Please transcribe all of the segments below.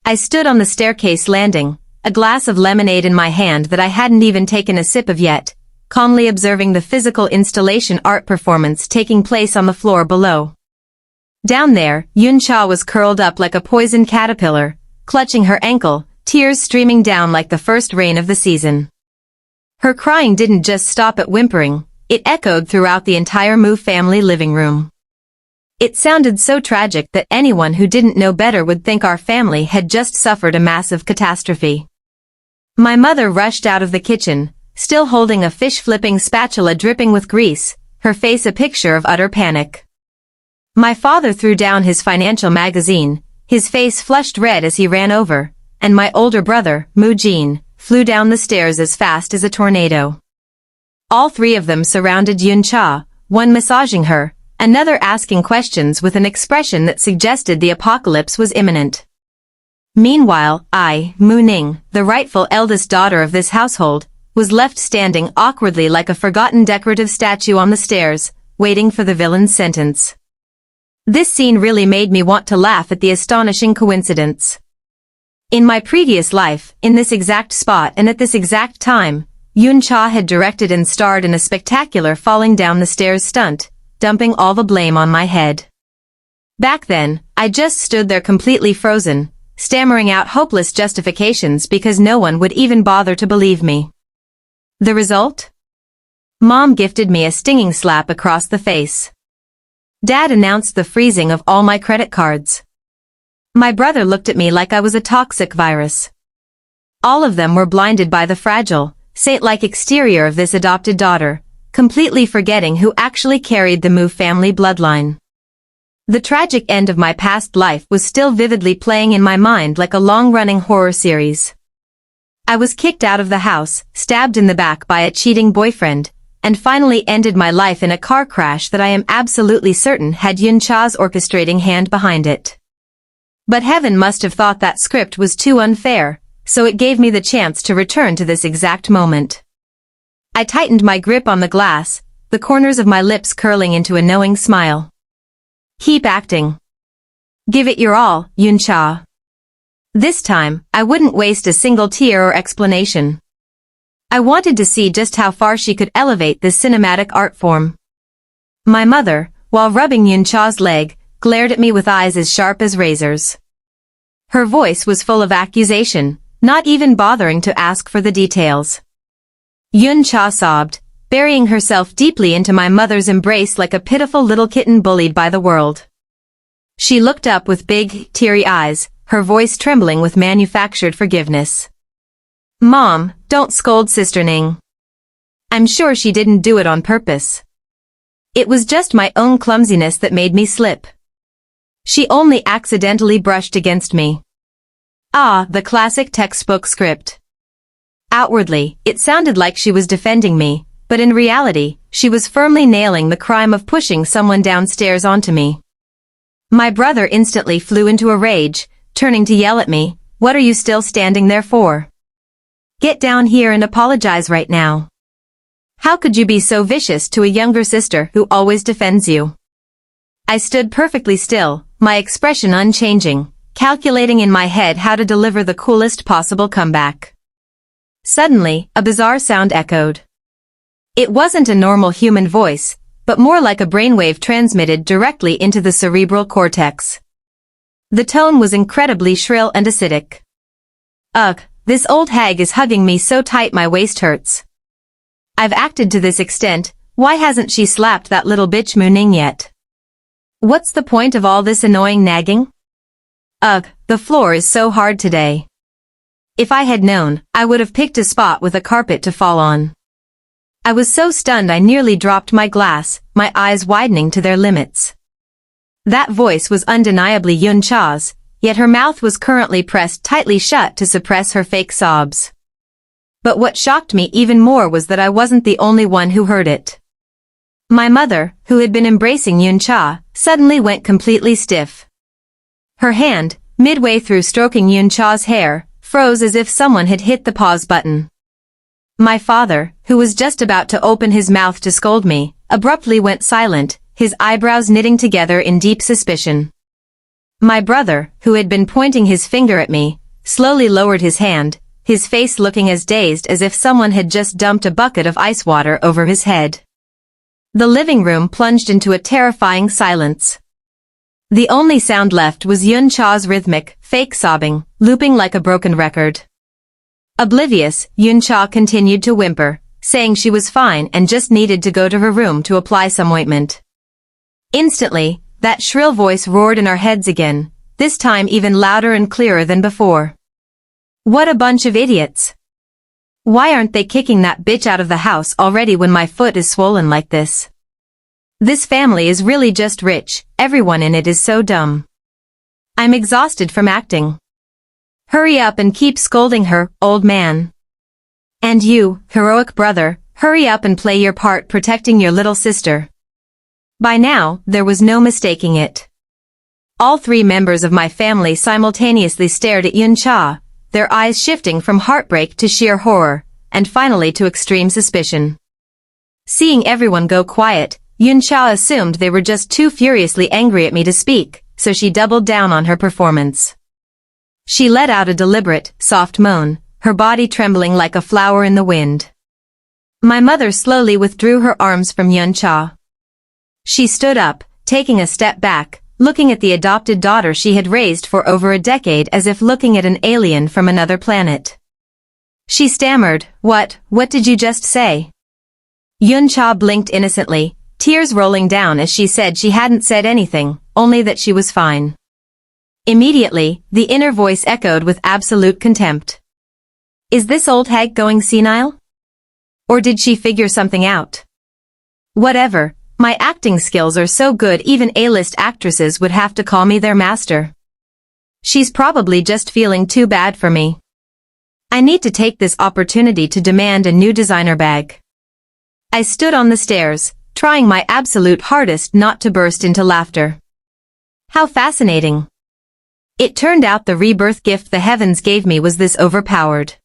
I stood on the staircase landing, a glass of lemonade in my hand that I hadn't even taken a sip of yet, calmly observing the physical installation art performance taking place on the floor below. Down there, Yun-cha was curled up like a poisoned caterpillar, clutching her ankle, tears streaming down like the first rain of the season. Her crying didn't just stop at whimpering, it echoed throughout the entire Mu family living room. It sounded so tragic that anyone who didn't know better would think our family had just suffered a massive catastrophe. My mother rushed out of the kitchen, still holding a fish-flipping spatula dripping with grease, her face a picture of utter panic. My father threw down his financial magazine, his face flushed red as he ran over, and my older brother, Mu-jin, flew down the stairs as fast as a tornado. All three of them surrounded Yun-cha, one massaging her, another asking questions with an expression that suggested the apocalypse was imminent. Meanwhile, I, Mu-ning, the rightful eldest daughter of this household, was left standing awkwardly like a forgotten decorative statue on the stairs, waiting for the villain's sentence. This scene really made me want to laugh at the astonishing coincidence. In my previous life, in this exact spot and at this exact time, Yun-cha had directed and starred in a spectacular falling down the stairs stunt, dumping all the blame on my head. Back then, I just stood there completely frozen, stammering out hopeless justifications because no one would even bother to believe me. The result? Mom gifted me a stinging slap across the face. Dad announced the freezing of all my credit cards. My brother looked at me like I was a toxic virus. All of them were blinded by the fragile, saint-like exterior of this adopted daughter, completely forgetting who actually carried the Mu family bloodline. The tragic end of my past life was still vividly playing in my mind like a long-running horror series. I was kicked out of the house, stabbed in the back by a cheating boyfriend, and finally ended my life in a car crash that I am absolutely certain had Yun-cha's orchestrating hand behind it. But heaven must have thought that script was too unfair, so it gave me the chance to return to this exact moment. I tightened my grip on the glass, the corners of my lips curling into a knowing smile. Keep acting. Give it your all, Yun-cha. This time, I wouldn't waste a single tear or explanation. I wanted to see just how far she could elevate this cinematic art form. My mother, while rubbing Yun-cha's leg, glared at me with eyes as sharp as razors. Her voice was full of accusation, not even bothering to ask for the details. Yun-cha sobbed, burying herself deeply into my mother's embrace like a pitiful little kitten bullied by the world. She looked up with big, teary eyes, her voice trembling with manufactured forgiveness. Mom, don't scold Sister Ning. I'm sure she didn't do it on purpose. It was just my own clumsiness that made me slip. She only accidentally brushed against me. Ah, the classic textbook script. Outwardly, it sounded like she was defending me, but in reality, she was firmly nailing the crime of pushing someone downstairs onto me. My brother instantly flew into a rage, turning to yell at me, "What are you still standing there for? Get down here and apologize right now. How could you be so vicious to a younger sister who always defends you?" I stood perfectly still, my expression unchanging, calculating in my head how to deliver the coolest possible comeback. Suddenly, a bizarre sound echoed. It wasn't a normal human voice, but more like a brainwave transmitted directly into the cerebral cortex. The tone was incredibly shrill and acidic. Ugh, this old hag is hugging me so tight my waist hurts. I've acted to this extent, why hasn't she slapped that little bitch Mu-ning yet? What's the point of all this annoying nagging? Ugh, the floor is so hard today. If I had known, I would have picked a spot with a carpet to fall on. I was so stunned I nearly dropped my glass, my eyes widening to their limits. That voice was undeniably Yun-cha's, yet her mouth was currently pressed tightly shut to suppress her fake sobs. But what shocked me even more was that I wasn't the only one who heard it. My mother, who had been embracing Yun-cha, suddenly went completely stiff. Her hand, midway through stroking Yun-cha's hair, froze as if someone had hit the pause button. My father, who was just about to open his mouth to scold me, abruptly went silent, his eyebrows knitting together in deep suspicion. My brother, who had been pointing his finger at me, slowly lowered his hand, his face looking as dazed as if someone had just dumped a bucket of ice water over his head. The living room plunged into a terrifying silence. The only sound left was Yun Cha's rhythmic, fake sobbing, looping like a broken record. Oblivious, Yun Cha continued to whimper, saying she was fine and just needed to go to her room to apply some ointment. Instantly, that shrill voice roared in our heads again, this time even louder and clearer than before. What a bunch of idiots. Why aren't they kicking that bitch out of the house already when my foot is swollen like this? This family is really just rich, everyone in it is so dumb. I'm exhausted from acting. Hurry up and keep scolding her, old man. And you, heroic brother, hurry up and play your part protecting your little sister. By now, there was no mistaking it. All three members of my family simultaneously stared at Yun Cha, their eyes shifting from heartbreak to sheer horror, and finally to extreme suspicion. Seeing everyone go quiet, Yun Cha assumed they were just too furiously angry at me to speak, so she doubled down on her performance. She let out a deliberate, soft moan, her body trembling like a flower in the wind. My mother slowly withdrew her arms from Yun Cha. She stood up, taking a step back, looking at the adopted daughter she had raised for over a decade as if looking at an alien from another planet. She stammered, What did you just say? Yun Cha blinked innocently, tears rolling down as she said she hadn't said anything, only that she was fine. Immediately, the inner voice echoed with absolute contempt. Is this old hag going senile? Or did she figure something out? Whatever, my acting skills are so good even A-list actresses would have to call me their master. She's probably just feeling too bad for me. I need to take this opportunity to demand a new designer bag. I stood on the stairs, trying my absolute hardest not to burst into laughter. How fascinating. It turned out the rebirth gift the heavens gave me was this overpowered.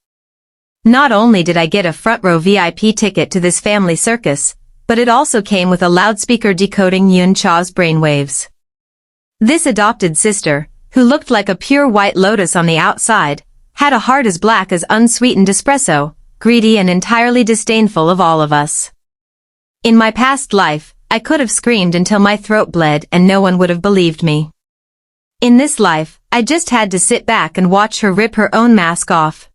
Not only did I get a front row VIP ticket to this family circus, but it also came with a loudspeaker decoding Yun Cha's brainwaves. This adopted sister, who looked like a pure white lotus on the outside, had a heart as black as unsweetened espresso, greedy and entirely disdainful of all of us. In my past life, I could have screamed until my throat bled and no one would have believed me. In this life, I just had to sit back and watch her rip her own mask off.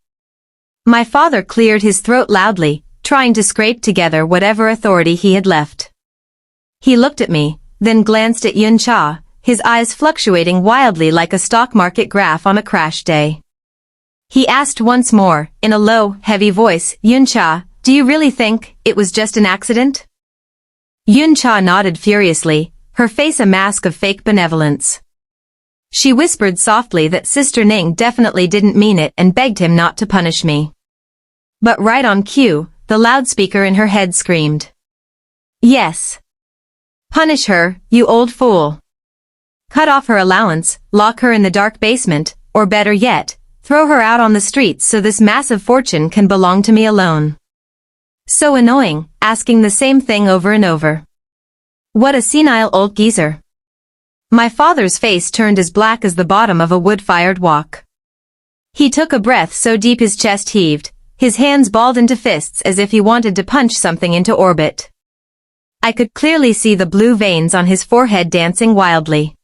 My father cleared his throat loudly, trying to scrape together whatever authority he had left. He looked at me, then glanced at Yun Cha, his eyes fluctuating wildly like a stock market graph on a crash day. He asked once more, in a low, heavy voice, Yun Cha, do you really think it was just an accident? Yun Cha nodded furiously, her face a mask of fake benevolence. She whispered softly that Sister Ning definitely didn't mean it and begged him not to punish me. But right on cue, the loudspeaker in her head screamed. Yes. Punish her, you old fool. Cut off her allowance, lock her in the dark basement, or better yet, throw her out on the streets so this massive fortune can belong to me alone. So annoying, asking the same thing over and over. What a senile old geezer. My father's face turned as black as the bottom of a wood-fired wok. He took a breath so deep his chest heaved, his hands balled into fists as if he wanted to punch something into orbit. I could clearly see the blue veins on his forehead dancing wildly.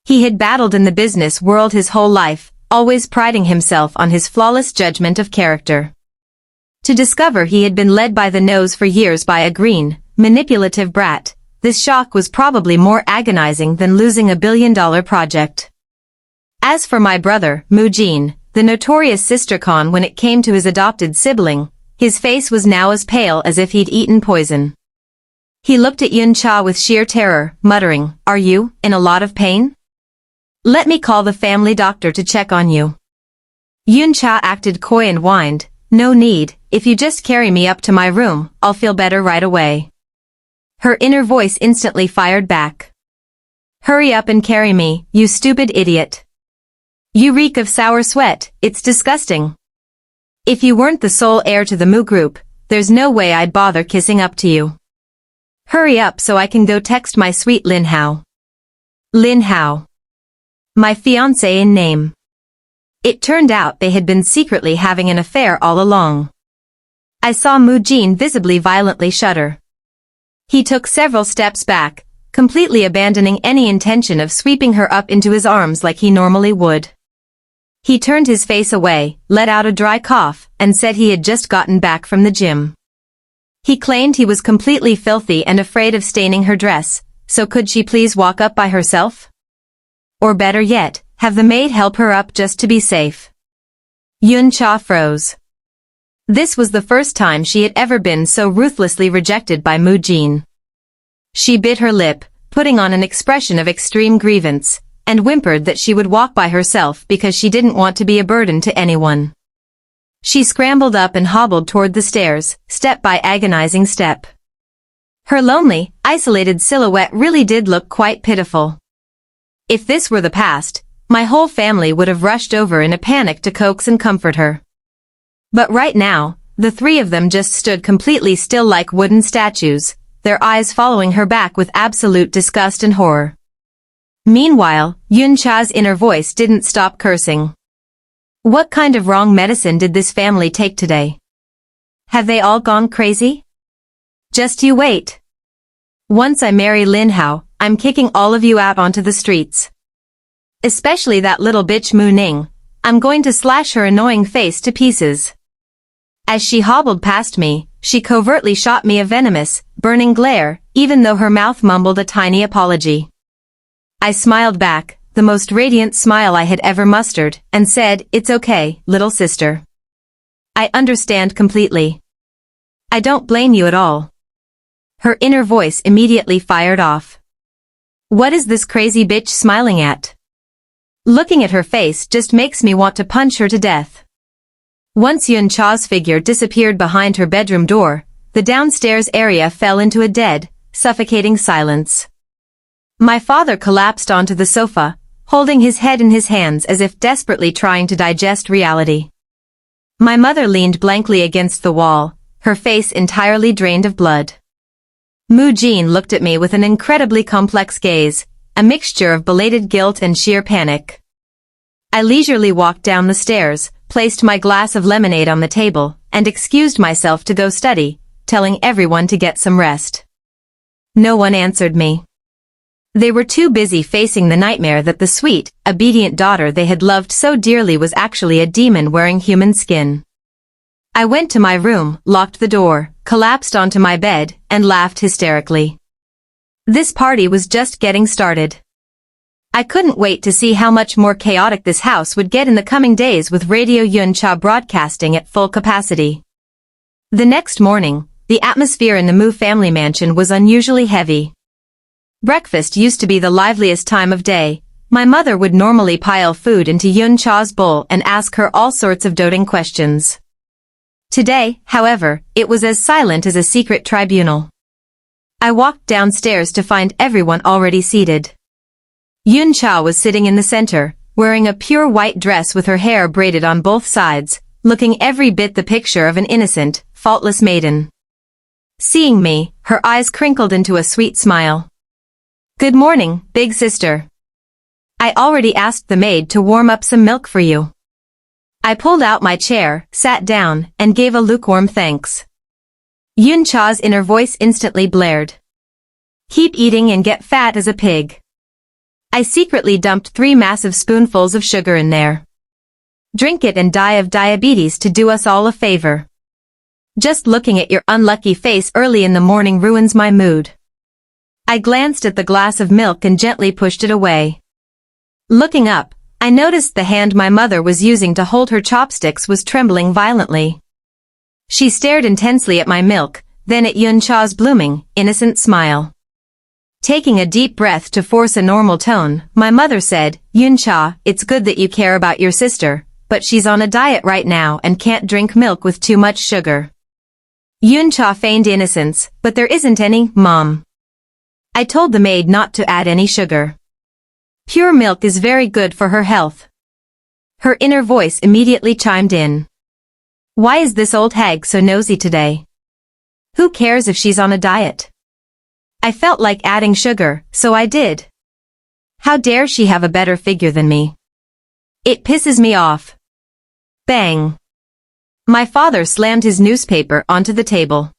He had battled in the business world his whole life, always priding himself on his flawless judgment of character. To discover he had been led by the nose for years by a green, manipulative brat, this shock was probably more agonizing than losing a billion-dollar project. As for my brother, Mujin, the notorious sister-con when it came to his adopted sibling, his face was now as pale as if he'd eaten poison. He looked at Yun Cha with sheer terror, muttering, Are you in a lot of pain? Let me call the family doctor to check on you. Yun Cha acted coy and whined, No need, if you just carry me up to my room, I'll feel better right away. Her inner voice instantly fired back. Hurry up and carry me, you stupid idiot. You reek of sour sweat, it's disgusting. If you weren't the sole heir to the Mu Group, there's no way I'd bother kissing up to you. Hurry up so I can go text my sweet Lin Hao. Lin Hao. My fiancé in name. It turned out they had been secretly having an affair all along. I saw Mujin visibly violently shudder. He took several steps back, completely abandoning any intention of sweeping her up into his arms like he normally would. He turned his face away, let out a dry cough, and said he had just gotten back from the gym. He claimed he was completely filthy and afraid of staining her dress, so could she please walk up by herself? Or better yet, have the maid help her up just to be safe. Yun-cha froze. This was the first time she had ever been so ruthlessly rejected by Mujin. She bit her lip, putting on an expression of extreme grievance, and whimpered that she would walk by herself because she didn't want to be a burden to anyone. She scrambled up and hobbled toward the stairs, step by agonizing step. Her lonely, isolated silhouette really did look quite pitiful. If this were the past, my whole family would have rushed over in a panic to coax and comfort her. But right now, the three of them just stood completely still like wooden statues, their eyes following her back with absolute disgust and horror. Meanwhile, Yun-cha's inner voice didn't stop cursing. What kind of wrong medicine did this family take today? Have they all gone crazy? Just you wait. Once I marry Lin Hao, I'm kicking all of you out onto the streets. Especially that little bitch Mu Ning. I'm going to slash her annoying face to pieces. As she hobbled past me, she covertly shot me a venomous, burning glare, even though her mouth mumbled a tiny apology. I smiled back, the most radiant smile I had ever mustered, and said, "It's okay, little sister. I understand completely. I don't blame you at all." Her inner voice immediately fired off. What is this crazy bitch smiling at? Looking at her face just makes me want to punch her to death. Once Yun-cha's figure disappeared behind her bedroom door, the downstairs area fell into a dead, suffocating silence. My father collapsed onto the sofa, holding his head in his hands as if desperately trying to digest reality. My mother leaned blankly against the wall, her face entirely drained of blood. Mujin looked at me with an incredibly complex gaze, a mixture of belated guilt and sheer panic. I leisurely walked down the stairs, placed my glass of lemonade on the table, and excused myself to go study, telling everyone to get some rest. No one answered me. They were too busy facing the nightmare that the sweet, obedient daughter they had loved so dearly was actually a demon wearing human skin. I went to my room, locked the door, collapsed onto my bed, and laughed hysterically. This party was just getting started. I couldn't wait to see how much more chaotic this house would get in the coming days with Radio Yun-cha broadcasting at full capacity. The next morning, the atmosphere in the Mu family mansion was unusually heavy. Breakfast used to be the liveliest time of day. My mother would normally pile food into Yun-cha's bowl and ask her all sorts of doting questions. Today, however, it was as silent as a secret tribunal. I walked downstairs to find everyone already seated. Yun-cha was sitting in the center, wearing a pure white dress with her hair braided on both sides, looking every bit the picture of an innocent, faultless maiden. Seeing me, her eyes crinkled into a sweet smile. "Good morning, big sister. I already asked the maid to warm up some milk for you." I pulled out my chair, sat down, and gave a lukewarm thanks. Yun-cha's inner voice instantly blared. "Keep eating and get fat as a pig." I secretly dumped 3 massive spoonfuls of sugar in there. "Drink it and die of diabetes to do us all a favor. Just looking at your unlucky face early in the morning ruins my mood." I glanced at the glass of milk and gently pushed it away. Looking up, I noticed the hand my mother was using to hold her chopsticks was trembling violently. She stared intensely at my milk, then at Yun-cha's blooming, innocent smile. Taking a deep breath to force a normal tone, my mother said, "Yun-cha, it's good that you care about your sister, but she's on a diet right now and can't drink milk with too much sugar." Yun-cha feigned innocence, "But there isn't any, Mom. I told the maid not to add any sugar. Pure milk is very good for her health." Her inner voice immediately chimed in. "Why is this old hag so nosy today? Who cares if she's on a diet? I felt like adding sugar, so I did. How dare she have a better figure than me? It pisses me off. Bang. My father slammed his newspaper onto the table.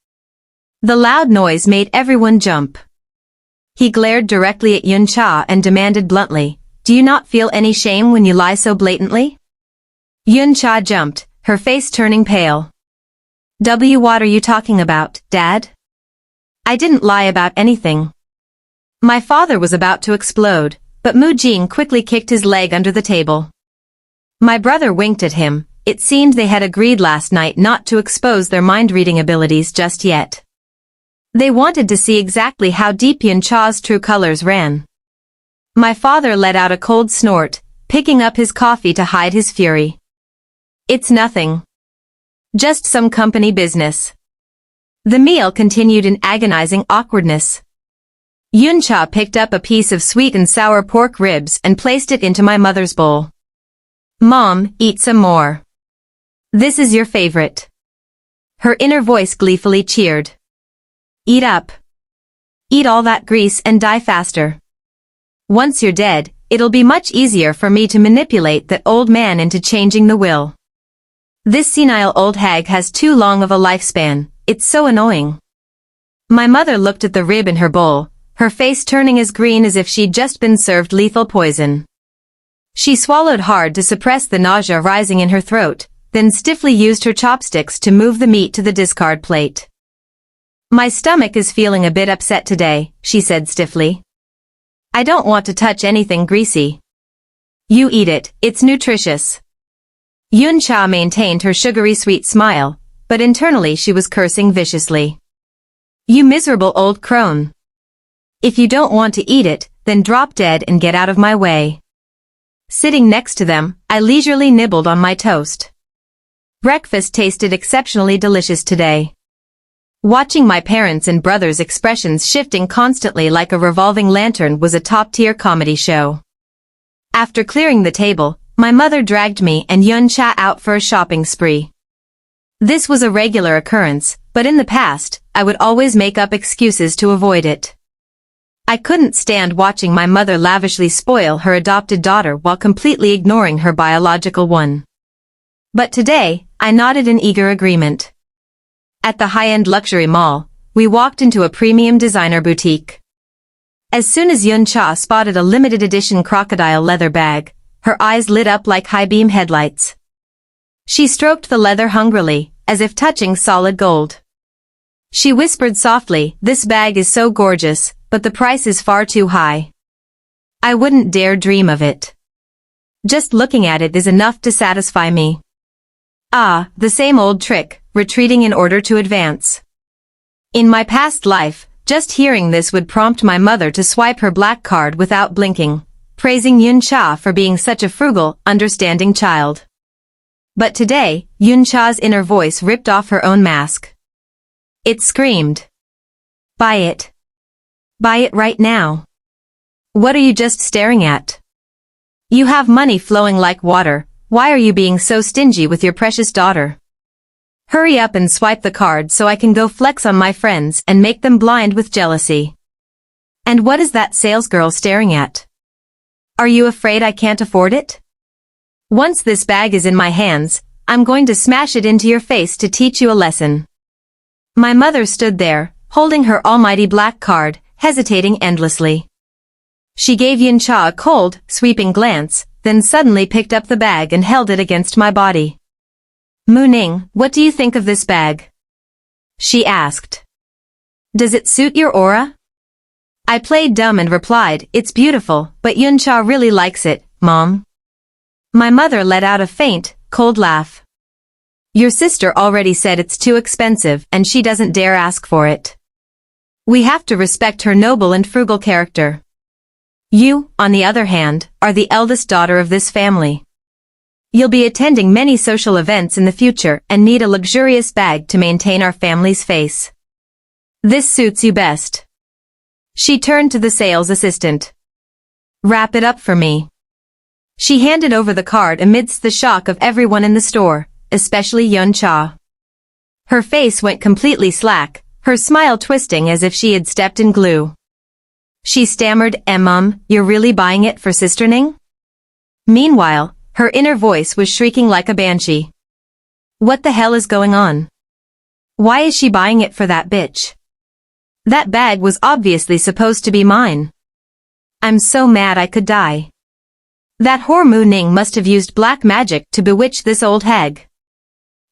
The loud noise made everyone jump. He glared directly at Yun-cha and demanded bluntly, "Do you not feel any shame when you lie so blatantly?" Yun-cha jumped, her face turning pale. What are you talking about, Dad? I didn't lie about anything. My father was about to explode, but Mu-jin quickly kicked his leg under the table. My brother winked at him. It seemed they had agreed last night not to expose their mind-reading abilities just yet. They wanted to see exactly how deep Yun-cha's true colors ran. My father let out a cold snort, picking up his coffee to hide his fury. It's nothing. Just some company business. The meal continued in agonizing awkwardness. Yun-cha picked up a piece of sweet and sour pork ribs and placed it into my mother's bowl. Mom, eat some more. This is your favorite. Her inner voice gleefully cheered. Eat up. Eat all that grease and die faster. Once you're dead, it'll be much easier for me to manipulate that old man into changing the will. This senile old hag has too long of a lifespan, it's so annoying. My mother looked at the rib in her bowl, her face turning as green as if she'd just been served lethal poison. She swallowed hard to suppress the nausea rising in her throat, then stiffly used her chopsticks to move the meat to the discard plate. My stomach is feeling a bit upset today, she said stiffly. I don't want to touch anything greasy. You eat it, it's nutritious. Yun-cha maintained her sugary sweet smile, but internally she was cursing viciously. You miserable old crone. If you don't want to eat it, then drop dead and get out of my way. Sitting next to them, I leisurely nibbled on my toast. Breakfast tasted exceptionally delicious today. Watching my parents' and brothers' expressions shifting constantly like a revolving lantern was a top-tier comedy show. After clearing the table, my mother dragged me and Yun-cha out for a shopping spree. This was a regular occurrence, but in the past, I would always make up excuses to avoid it. I couldn't stand watching my mother lavishly spoil her adopted daughter while completely ignoring her biological one. But today, I nodded in eager agreement. At the high-end luxury mall, we walked into a premium designer boutique. As soon as Yun-cha spotted a limited edition crocodile leather bag, her eyes lit up like high-beam headlights. She stroked the leather hungrily, as if touching solid gold. She whispered softly, "This bag is so gorgeous, but the price is far too high. I wouldn't dare dream of it. Just looking at it is enough to satisfy me." Ah, the same old trick, retreating in order to advance. In my past life, just hearing this would prompt my mother to swipe her black card without blinking, praising Yun-cha for being such a frugal, understanding child. But today, Yun-cha's inner voice ripped off her own mask. It screamed. Buy it. Buy it right now. What are you just staring at? You have money flowing like water, why are you being so stingy with your precious daughter? Hurry up and swipe the card so I can go flex on my friends and make them blind with jealousy. And what is that salesgirl staring at? Are you afraid I can't afford it? Once this bag is in my hands, I'm going to smash it into your face to teach you a lesson. My mother stood there, holding her almighty black card, hesitating endlessly. She gave Yun-cha a cold, sweeping glance, then suddenly picked up the bag and held it against my body. Mu-ning, what do you think of this bag? She asked. Does it suit your aura? I played dumb and replied, it's beautiful, but Yun-cha really likes it, Mom. My mother let out a faint, cold laugh. Your sister already said it's too expensive and she doesn't dare ask for it. We have to respect her noble and frugal character. You, on the other hand, are the eldest daughter of this family. You'll be attending many social events in the future and need a luxurious bag to maintain our family's face. This suits you best. She turned to the sales assistant. Wrap it up for me. She handed over the card amidst the shock of everyone in the store, especially Yun-cha. Her face went completely slack, her smile twisting as if she had stepped in glue. She stammered, you're really buying it for Sister Ning? Meanwhile, her inner voice was shrieking like a banshee. What the hell is going on? Why is she buying it for that bitch? That bag was obviously supposed to be mine. I'm so mad I could die. That whore Mu Ning must have used black magic to bewitch this old hag.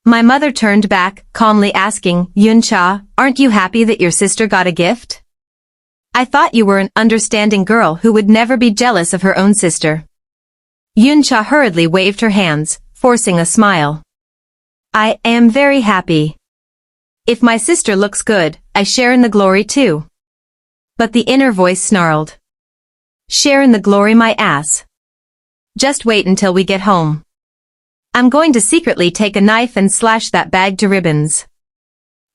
My mother turned back, calmly asking, Yuncha, aren't you happy that your sister got a gift? I thought you were an understanding girl who would never be jealous of her own sister. Yuncha hurriedly waved her hands, forcing a smile. I am very happy. If my sister looks good, I share in the glory too. But the inner voice snarled. Share in the glory my ass. Just wait until we get home. I'm going to secretly take a knife and slash that bag to ribbons.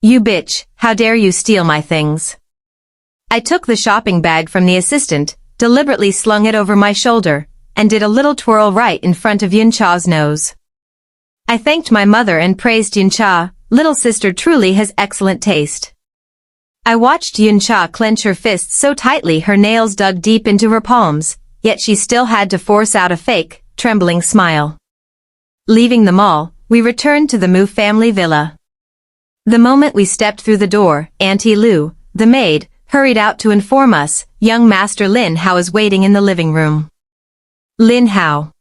You bitch, how dare you steal my things? I took the shopping bag from the assistant, deliberately slung it over my shoulder, and did a little twirl right in front of Yuncha's nose. I thanked my mother and praised Yuncha, little sister truly has excellent taste. I watched Yuncha clench her fists so tightly her nails dug deep into her palms, yet she still had to force out a fake, trembling smile. Leaving the mall, we returned to the Mu family villa. The moment we stepped through the door, Auntie Lu, the maid, hurried out to inform us, young Master Lin Hao is waiting in the living room. Lin Hao.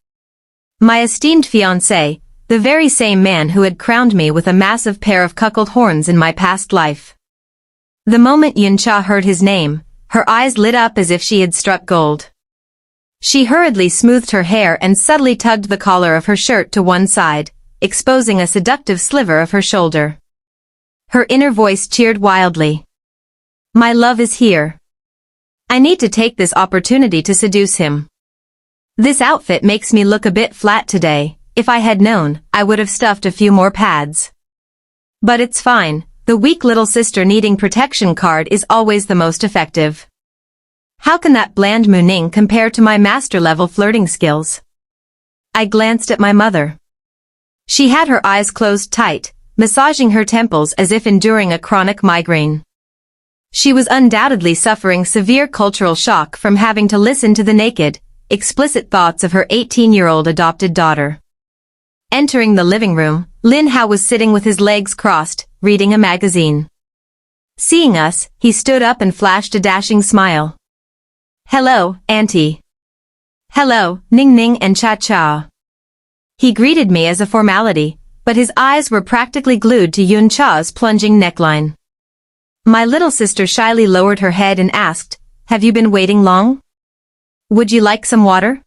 My esteemed fiancé, the very same man who had crowned me with a massive pair of cuckold horns in my past life. The moment Yuncha heard his name, her eyes lit up as if she had struck gold. She hurriedly smoothed her hair and subtly tugged the collar of her shirt to one side, exposing a seductive sliver of her shoulder. Her inner voice cheered wildly. My love is here. I need to take this opportunity to seduce him. This outfit makes me look a bit flat today. If I had known, I would have stuffed a few more pads. But it's fine, the weak little sister needing protection card is always the most effective. How can that bland Mu Ning compare to my master-level flirting skills? I glanced at my mother. She had her eyes closed tight, massaging her temples as if enduring a chronic migraine. She was undoubtedly suffering severe cultural shock from having to listen to the naked, explicit thoughts of her 18-year-old adopted daughter. Entering the living room, Lin Hao was sitting with his legs crossed, reading a magazine. Seeing us, he stood up and flashed a dashing smile. Hello, Auntie. Hello, Ning Ning and Cha Cha. He greeted me as a formality, but his eyes were practically glued to Yun Cha's plunging neckline. My little sister shyly lowered her head and asked, have you been waiting long? Would you like some water?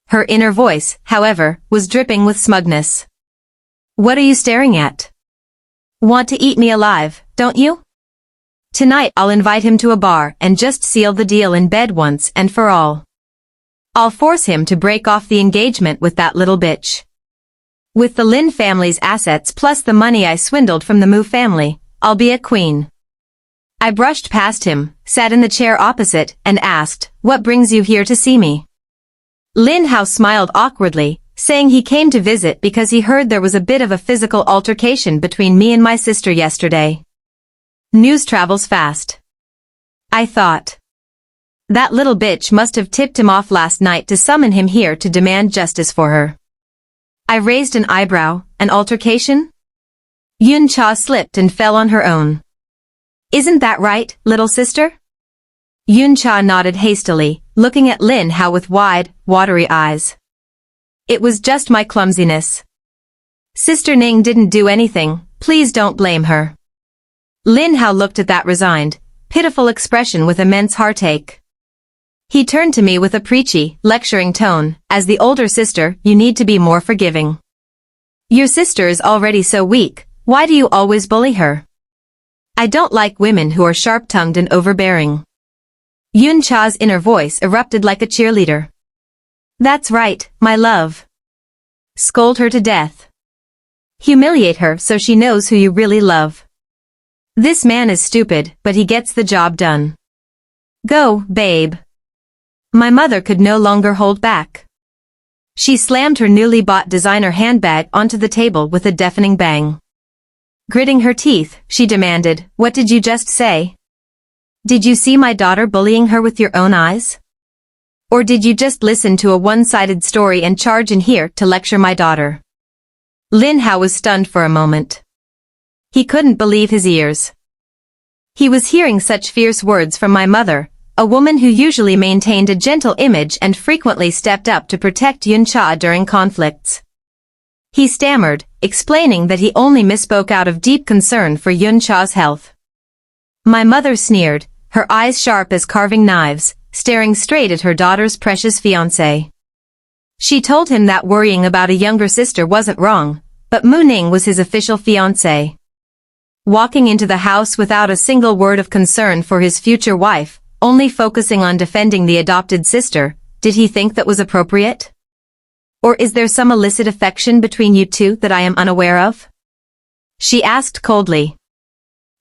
Her inner voice, however, was dripping with smugness. What are you staring at? Want to eat me alive, don't you? Tonight I'll invite him to a bar and just seal the deal in bed once and for all. I'll force him to break off the engagement with that little bitch. With the Lin family's assets plus the money I swindled from the Mu family, I'll be a queen. I brushed past him, sat in the chair opposite, and asked, what brings you here to see me? Lin Hao smiled awkwardly, saying he came to visit because he heard there was a bit of a physical altercation between me and my sister yesterday. News travels fast. I thought. That little bitch must have tipped him off last night to summon him here to demand justice for her. I raised an eyebrow. An altercation? Yun Cha slipped and fell on her own. Isn't that right, little sister? Yun Cha nodded hastily, looking at Lin Hao with wide, watery eyes. It was just my clumsiness. Sister Ning didn't do anything, please don't blame her. Lin Hao looked at that resigned, pitiful expression with immense heartache. He turned to me with a preachy, lecturing tone, as the older sister, you need to be more forgiving. Your sister is already so weak, why do you always bully her? I don't like women who are sharp-tongued and overbearing. Yun Cha's inner voice erupted like a cheerleader. That's right, my love. Scold her to death. Humiliate her so she knows who you really love. This man is stupid, but he gets the job done. Go, babe. My mother could no longer hold back. She slammed her newly bought designer handbag onto the table with a deafening bang. Gritting her teeth, she demanded, what did you just say? Did you see my daughter bullying her with your own eyes? Or did you just listen to a one-sided story and charge in here to lecture my daughter? Lin Hao was stunned for a moment. He couldn't believe his ears. He was hearing such fierce words from my mother, a woman who usually maintained a gentle image and frequently stepped up to protect Yun Cha during conflicts. He stammered, explaining that he only misspoke out of deep concern for Yun Cha's health. My mother sneered, her eyes sharp as carving knives, staring straight at her daughter's precious fiancé. She told him that worrying about a younger sister wasn't wrong, but Mu Ning was his official fiancé. Walking into the house without a single word of concern for his future wife, only focusing on defending the adopted sister, did he think that was appropriate? Or is there some illicit affection between you two that I am unaware of? She asked coldly.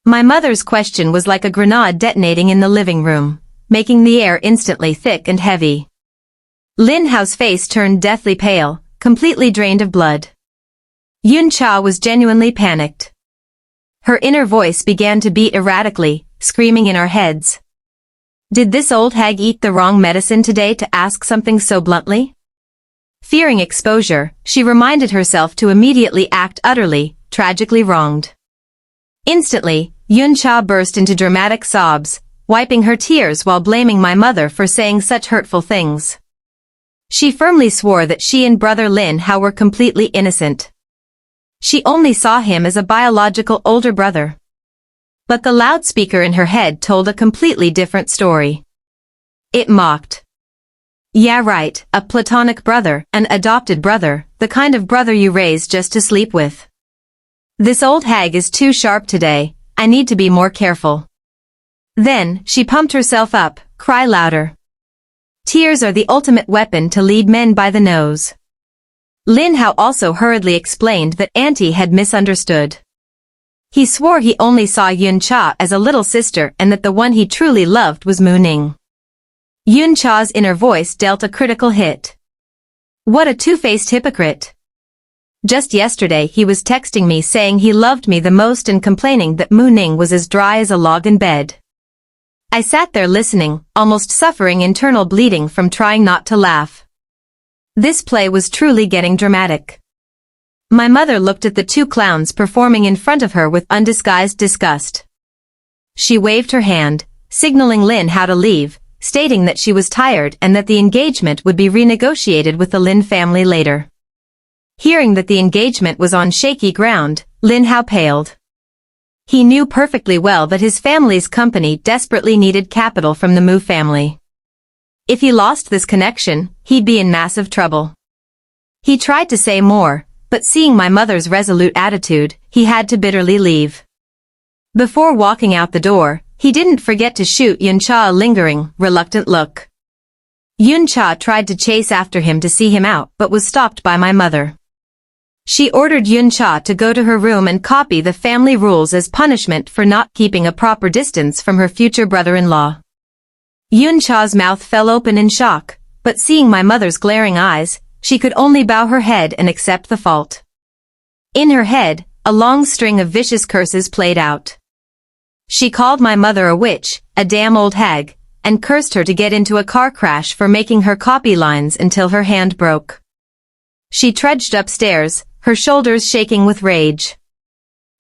My mother's question was like a grenade detonating in the living room, making the air instantly thick and heavy. Lin Hao's face turned deathly pale, completely drained of blood. Yun Cha was genuinely panicked. Her inner voice began to beat erratically, screaming in our heads. Did this old hag eat the wrong medicine today to ask something so bluntly? Fearing exposure, she reminded herself to immediately act utterly, tragically wronged. Instantly, Yun Cha burst into dramatic sobs, wiping her tears while blaming my mother for saying such hurtful things. She firmly swore that she and brother Lin Hao were completely innocent. She only saw him as a biological older brother. But the loudspeaker in her head told a completely different story. It mocked. Yeah, right, a platonic brother, an adopted brother, the kind of brother you raise just to sleep with. This old hag is too sharp today, I need to be more careful. Then, she pumped herself up, cry louder. Tears are the ultimate weapon to lead men by the nose. Lin Hao also hurriedly explained that Auntie had misunderstood. He swore he only saw Yun Cha as a little sister and that the one he truly loved was Mu Ning. Yun Cha's inner voice dealt a critical hit. What a two-faced hypocrite. Just yesterday he was texting me saying he loved me the most and complaining that Mu Ning was as dry as a log in bed. I sat there listening, almost suffering internal bleeding from trying not to laugh. This play was truly getting dramatic. My mother looked at the two clowns performing in front of her with undisguised disgust. She waved her hand, signaling Lin Hao to leave, stating that she was tired and that the engagement would be renegotiated with the Lin family later. Hearing that the engagement was on shaky ground, Lin Hao paled. He knew perfectly well that his family's company desperately needed capital from the Mu family. If he lost this connection, he'd be in massive trouble. He tried to say more, but seeing my mother's resolute attitude, he had to bitterly leave. Before walking out the door, he didn't forget to shoot Yun Cha a lingering, reluctant look. Yun Cha tried to chase after him to see him out but was stopped by my mother. She ordered Yun Cha to go to her room and copy the family rules as punishment for not keeping a proper distance from her future brother-in-law. Yun Cha's mouth fell open in shock, but seeing my mother's glaring eyes, she could only bow her head and accept the fault. In her head, a long string of vicious curses played out. She called my mother a witch, a damn old hag, and cursed her to get into a car crash for making her copy lines until her hand broke. She trudged upstairs, her shoulders shaking with rage.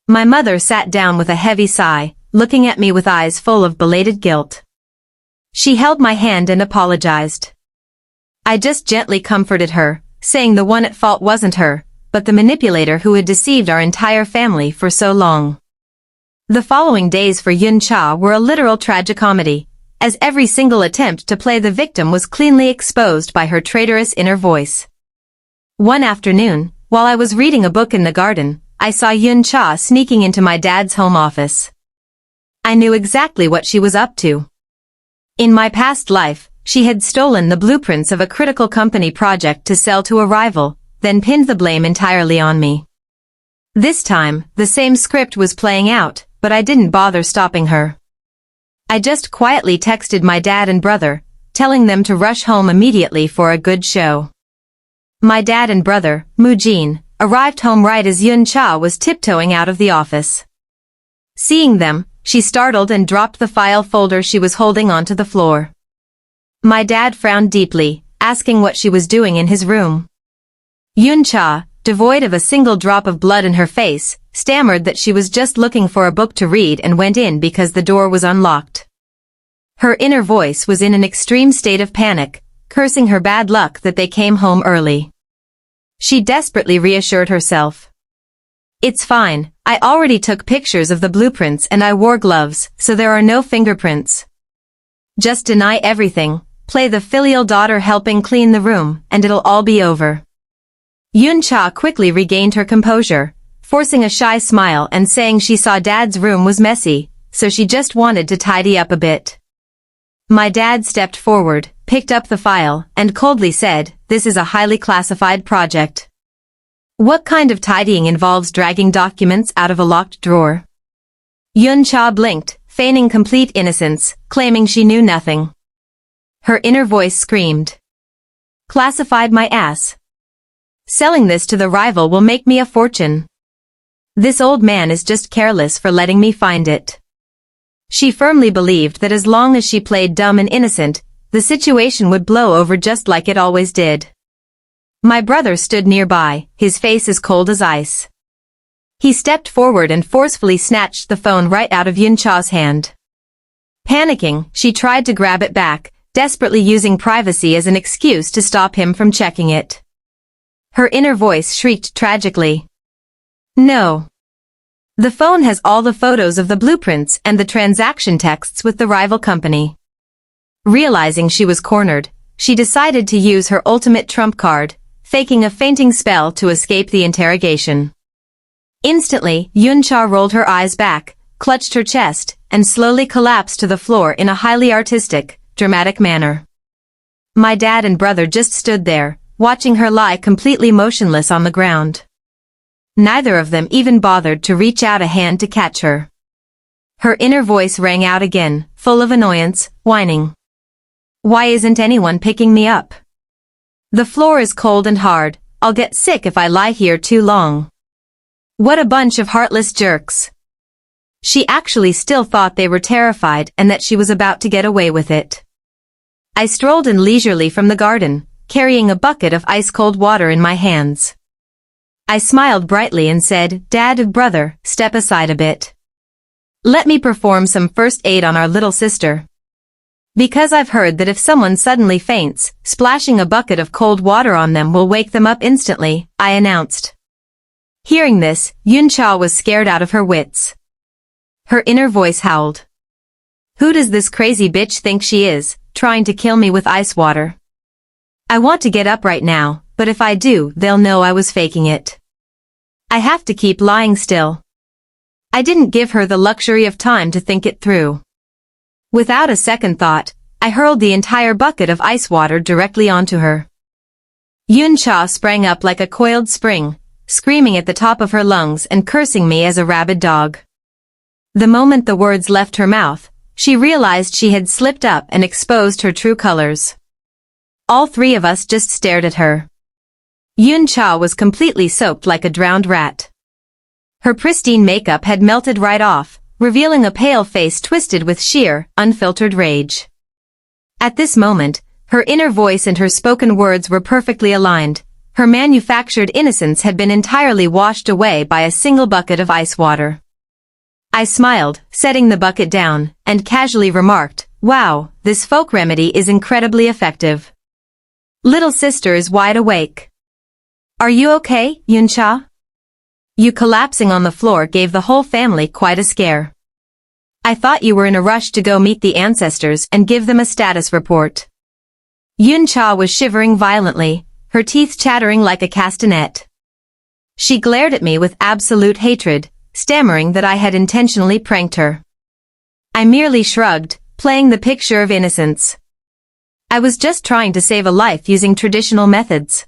My mother sat down with a heavy sigh, looking at me with eyes full of belated guilt. She held my hand and apologized. I just gently comforted her, saying the one at fault wasn't her, but the manipulator who had deceived our entire family for so long. The following days for Yun Cha were a literal tragicomedy, as every single attempt to play the victim was cleanly exposed by her traitorous inner voice. One afternoon, while I was reading a book in the garden, I saw Yun Cha sneaking into my dad's home office. I knew exactly what she was up to. In my past life, she had stolen the blueprints of a critical company project to sell to a rival, then pinned the blame entirely on me. This time, the same script was playing out, but I didn't bother stopping her. I just quietly texted my dad and brother, telling them to rush home immediately for a good show. My dad and brother, Mu Jin, arrived home right as Yun Cha was tiptoeing out of the office. Seeing them, she startled and dropped the file folder she was holding onto the floor. My dad frowned deeply, asking what she was doing in his room. Yun-cha, devoid of a single drop of blood in her face, stammered that she was just looking for a book to read and went in because the door was unlocked. Her inner voice was in an extreme state of panic, cursing her bad luck that they came home early. She desperately reassured herself. It's fine, I already took pictures of the blueprints and I wore gloves, so there are no fingerprints. Just deny everything, play the filial daughter helping clean the room, and it'll all be over. Yun-cha quickly regained her composure, forcing a shy smile and saying she saw Dad's room was messy, so she just wanted to tidy up a bit. My dad stepped forward, picked up the file, and coldly said, "This is a highly classified project. What kind of tidying involves dragging documents out of a locked drawer?" Yun-cha blinked, feigning complete innocence, claiming she knew nothing. Her inner voice screamed. "Classified my ass. Selling this to the rival will make me a fortune. This old man is just careless for letting me find it." She firmly believed that as long as she played dumb and innocent, the situation would blow over just like it always did. My brother stood nearby, his face as cold as ice. He stepped forward and forcefully snatched the phone right out of Yun-cha's hand. Panicking, she tried to grab it back, desperately using privacy as an excuse to stop him from checking it. Her inner voice shrieked tragically. "No. The phone has all the photos of the blueprints and the transaction texts with the rival company." Realizing she was cornered, she decided to use her ultimate trump card, faking a fainting spell to escape the interrogation. Instantly, Yun-cha rolled her eyes back, clutched her chest, and slowly collapsed to the floor in a highly artistic, dramatic manner. My dad and brother just stood there, watching her lie completely motionless on the ground. Neither of them even bothered to reach out a hand to catch her. Her inner voice rang out again, full of annoyance, whining. "Why isn't anyone picking me up? The floor is cold and hard, I'll get sick if I lie here too long. What a bunch of heartless jerks." She actually still thought they were terrified and that she was about to get away with it. I strolled in leisurely from the garden, carrying a bucket of ice-cold water in my hands. I smiled brightly and said, "Dad, brother, step aside a bit. Let me perform some first aid on our little sister. Because I've heard that if someone suddenly faints, splashing a bucket of cold water on them will wake them up instantly," I announced. Hearing this, Yun-cha was scared out of her wits. Her inner voice howled. "Who does this crazy bitch think she is, trying to kill me with ice water? I want to get up right now, but if I do, they'll know I was faking it. I have to keep lying still." I didn't give her the luxury of time to think it through. Without a second thought, I hurled the entire bucket of ice water directly onto her. Yun-cha sprang up like a coiled spring, screaming at the top of her lungs and cursing me as a rabid dog. The moment the words left her mouth, she realized she had slipped up and exposed her true colors. All three of us just stared at her. Yun-cha was completely soaked like a drowned rat. Her pristine makeup had melted right off, revealing a pale face twisted with sheer, unfiltered rage. At this moment, her inner voice and her spoken words were perfectly aligned. Her manufactured innocence had been entirely washed away by a single bucket of ice water. I smiled, setting the bucket down, and casually remarked, "Wow, this folk remedy is incredibly effective. Little sister is wide awake. Are you okay, Yun-cha?" You collapsing on the floor gave the whole family quite a scare. I thought you were in a rush to go meet the ancestors and give them a status report. Yun-cha was shivering violently, her teeth chattering like a castanet. She glared at me with absolute hatred, stammering that I had intentionally pranked her. I merely shrugged, playing the picture of innocence. I was just trying to save a life using traditional methods.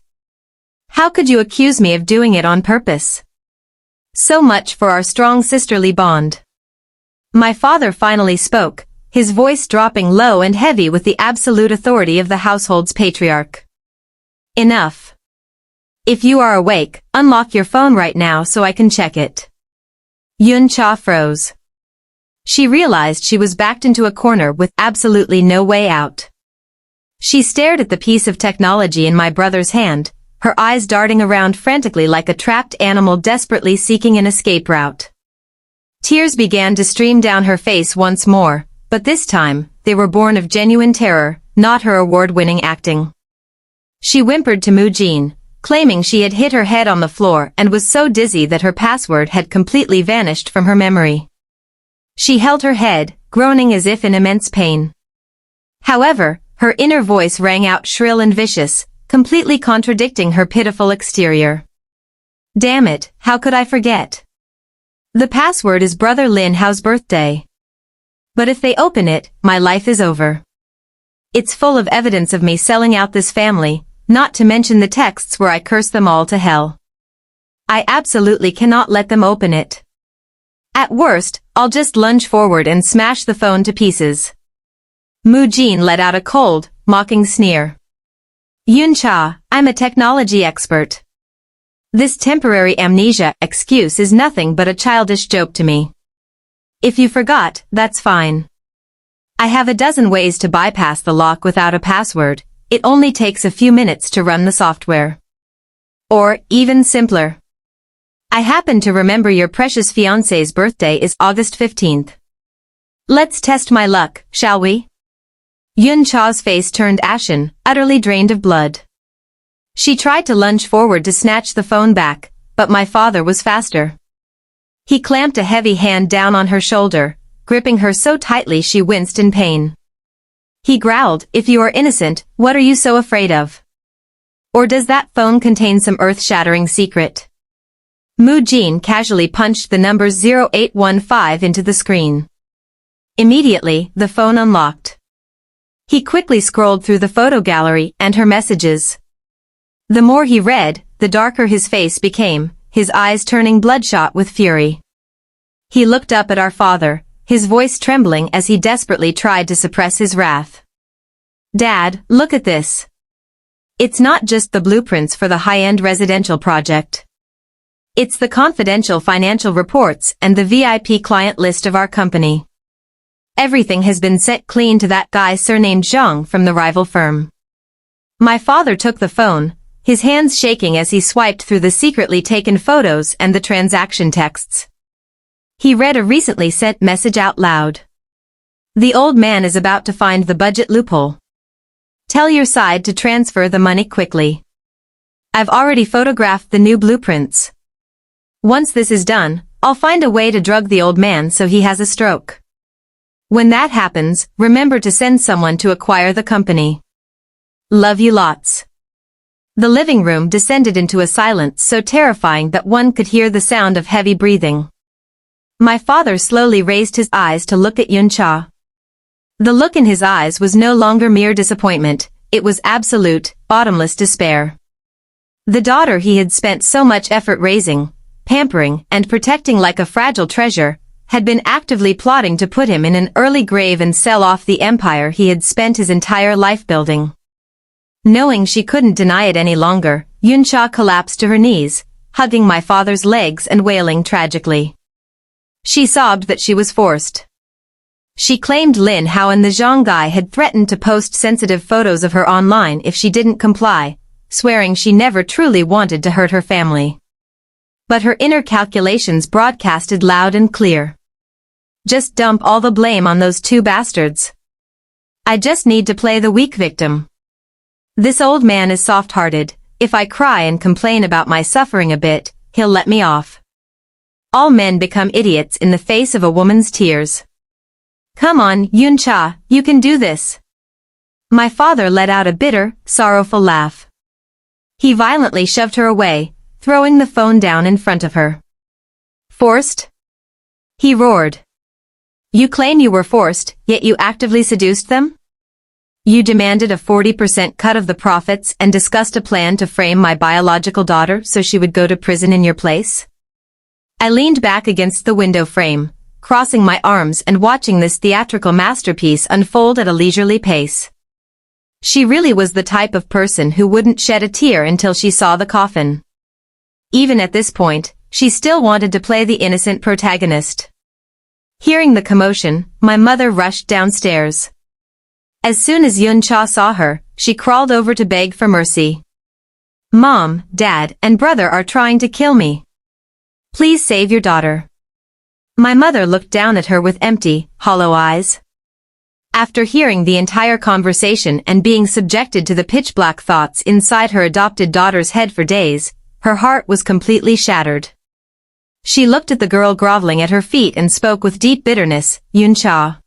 How could you accuse me of doing it on purpose? So much for our strong sisterly bond. My father finally spoke, his voice dropping low and heavy with the absolute authority of the household's patriarch. "Enough. If you are awake, unlock your phone right now so I can check it." Yun-cha froze. She realized she was backed into a corner with absolutely no way out. She stared at the piece of technology in my brother's hand, her eyes darting around frantically like a trapped animal desperately seeking an escape route. Tears began to stream down her face once more, but this time, they were born of genuine terror, not her award-winning acting. She whimpered to Mujin, claiming she had hit her head on the floor and was so dizzy that her password had completely vanished from her memory. She held her head, groaning as if in immense pain. However, her inner voice rang out shrill and vicious, completely contradicting her pitiful exterior. Damn it, how could I forget? The password is Brother Lin Hao's birthday. But if they open it, my life is over. It's full of evidence of me selling out this family, not to mention the texts where I curse them all to hell. I absolutely cannot let them open it. At worst, I'll just lunge forward and smash the phone to pieces. Mujin let out a cold, mocking sneer. Yuncha, I'm a technology expert. This temporary amnesia excuse is nothing but a childish joke to me. If you forgot, that's fine. I have a dozen ways to bypass the lock without a password. It only takes a few minutes to run the software. Or, even simpler. I happen to remember your precious fiancé's birthday is August 15th. Let's test my luck, shall we? Yun Cha's face turned ashen, utterly drained of blood. She tried to lunge forward to snatch the phone back, but my father was faster. He clamped a heavy hand down on her shoulder, gripping her so tightly she winced in pain. He growled, if you are innocent, what are you so afraid of? Or does that phone contain some earth-shattering secret? Mujin casually punched the number 0815 into the screen. Immediately, the phone unlocked. He quickly scrolled through the photo gallery and her messages. The more he read, the darker his face became, his eyes turning bloodshot with fury. He looked up at our father, his voice trembling as he desperately tried to suppress his wrath. Dad, look at this. It's not just the blueprints for the high-end residential project. It's the confidential financial reports and the VIP client list of our company. Everything has been sent clean to that guy surnamed Zhang from the rival firm. My father took the phone, his hands shaking as he swiped through the secretly taken photos and the transaction texts. He read a recently sent message out loud. The old man is about to find the budget loophole. Tell your side to transfer the money quickly. I've already photographed the new blueprints. Once this is done, I'll find a way to drug the old man so he has a stroke. When that happens, remember to send someone to acquire the company. Love you lots. The living room descended into a silence so terrifying that one could hear the sound of heavy breathing. My father slowly raised his eyes to look at Yun Cha. The look in his eyes was no longer mere disappointment, it was absolute, bottomless despair. The daughter he had spent so much effort raising, pampering, and protecting like a fragile treasure, had been actively plotting to put him in an early grave and sell off the empire he had spent his entire life building. Knowing she couldn't deny it any longer, Yun Cha collapsed to her knees, hugging my father's legs and wailing tragically. She sobbed that she was forced. She claimed Lin Hao and the Zhang guy had threatened to post sensitive photos of her online if she didn't comply, swearing she never truly wanted to hurt her family. But her inner calculations broadcasted loud and clear. Just dump all the blame on those two bastards. I just need to play the weak victim. This old man is soft-hearted. If I cry and complain about my suffering a bit, he'll let me off. All men become idiots in the face of a woman's tears. Come on, Yun Cha, you can do this. My father let out a bitter, sorrowful laugh. He violently shoved her away, throwing the phone down in front of her. Forced? He roared. You claim you were forced, yet you actively seduced them? You demanded a 40% cut of the profits and discussed a plan to frame my biological daughter so she would go to prison in your place? I leaned back against the window frame, crossing my arms and watching this theatrical masterpiece unfold at a leisurely pace. She really was the type of person who wouldn't shed a tear until she saw the coffin. Even at this point, she still wanted to play the innocent protagonist. Hearing the commotion, my mother rushed downstairs. As soon as Yun-cha saw her, she crawled over to beg for mercy. Mom, Dad, and brother are trying to kill me. Please save your daughter. My mother looked down at her with empty, hollow eyes. After hearing the entire conversation and being subjected to the pitch-black thoughts inside her adopted daughter's head for days, her heart was completely shattered. She looked at the girl groveling at her feet and spoke with deep bitterness, Yun-cha.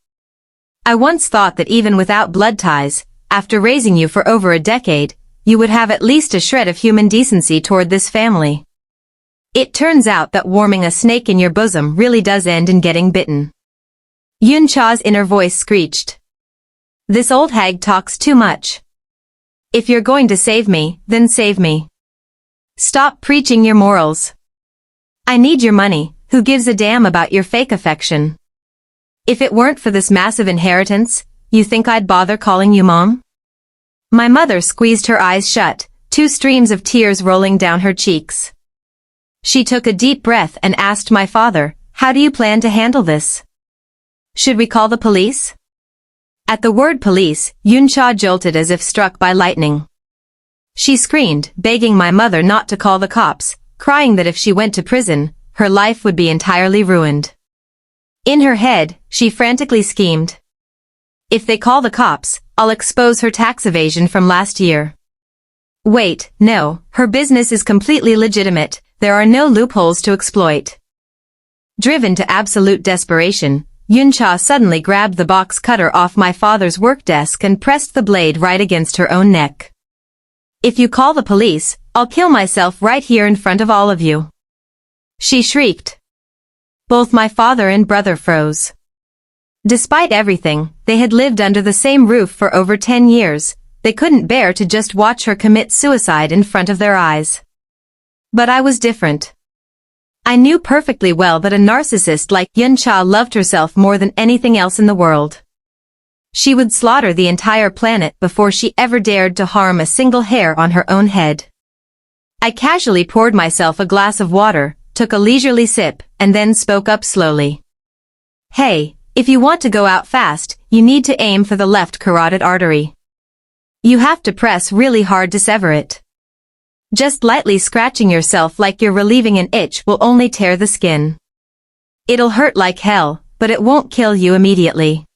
I once thought that even without blood ties, after raising you for over a decade, you would have at least a shred of human decency toward this family. It turns out that warming a snake in your bosom really does end in getting bitten. Yun-cha's inner voice screeched. This old hag talks too much. If you're going to save me, then save me. Stop preaching your morals. I need your money, who gives a damn about your fake affection? If it weren't for this massive inheritance, you think I'd bother calling you Mom? My mother squeezed her eyes shut, 2 streams of tears rolling down her cheeks. She took a deep breath and asked my father, how do you plan to handle this? Should we call the police? At the word police, Yun-cha jolted as if struck by lightning. She screamed, begging my mother not to call the cops, crying that if she went to prison, her life would be entirely ruined. In her head, she frantically schemed. If they call the cops, I'll expose her tax evasion from last year. Wait, no, her business is completely legitimate, there are no loopholes to exploit. Driven to absolute desperation, Yun-cha suddenly grabbed the box cutter off my father's work desk and pressed the blade right against her own neck. If you call the police, I'll kill myself right here in front of all of you. She shrieked. Both my father and brother froze. Despite everything, they had lived under the same roof for over 10 years, they couldn't bear to just watch her commit suicide in front of their eyes. But I was different. I knew perfectly well that a narcissist like Yun-cha loved herself more than anything else in the world. She would slaughter the entire planet before she ever dared to harm a single hair on her own head. I casually poured myself a glass of water, took a leisurely sip, and then spoke up slowly. Hey, if you want to go out fast, you need to aim for the left carotid artery. You have to press really hard to sever it. Just lightly scratching yourself like you're relieving an itch will only tear the skin. It'll hurt like hell, but it won't kill you immediately.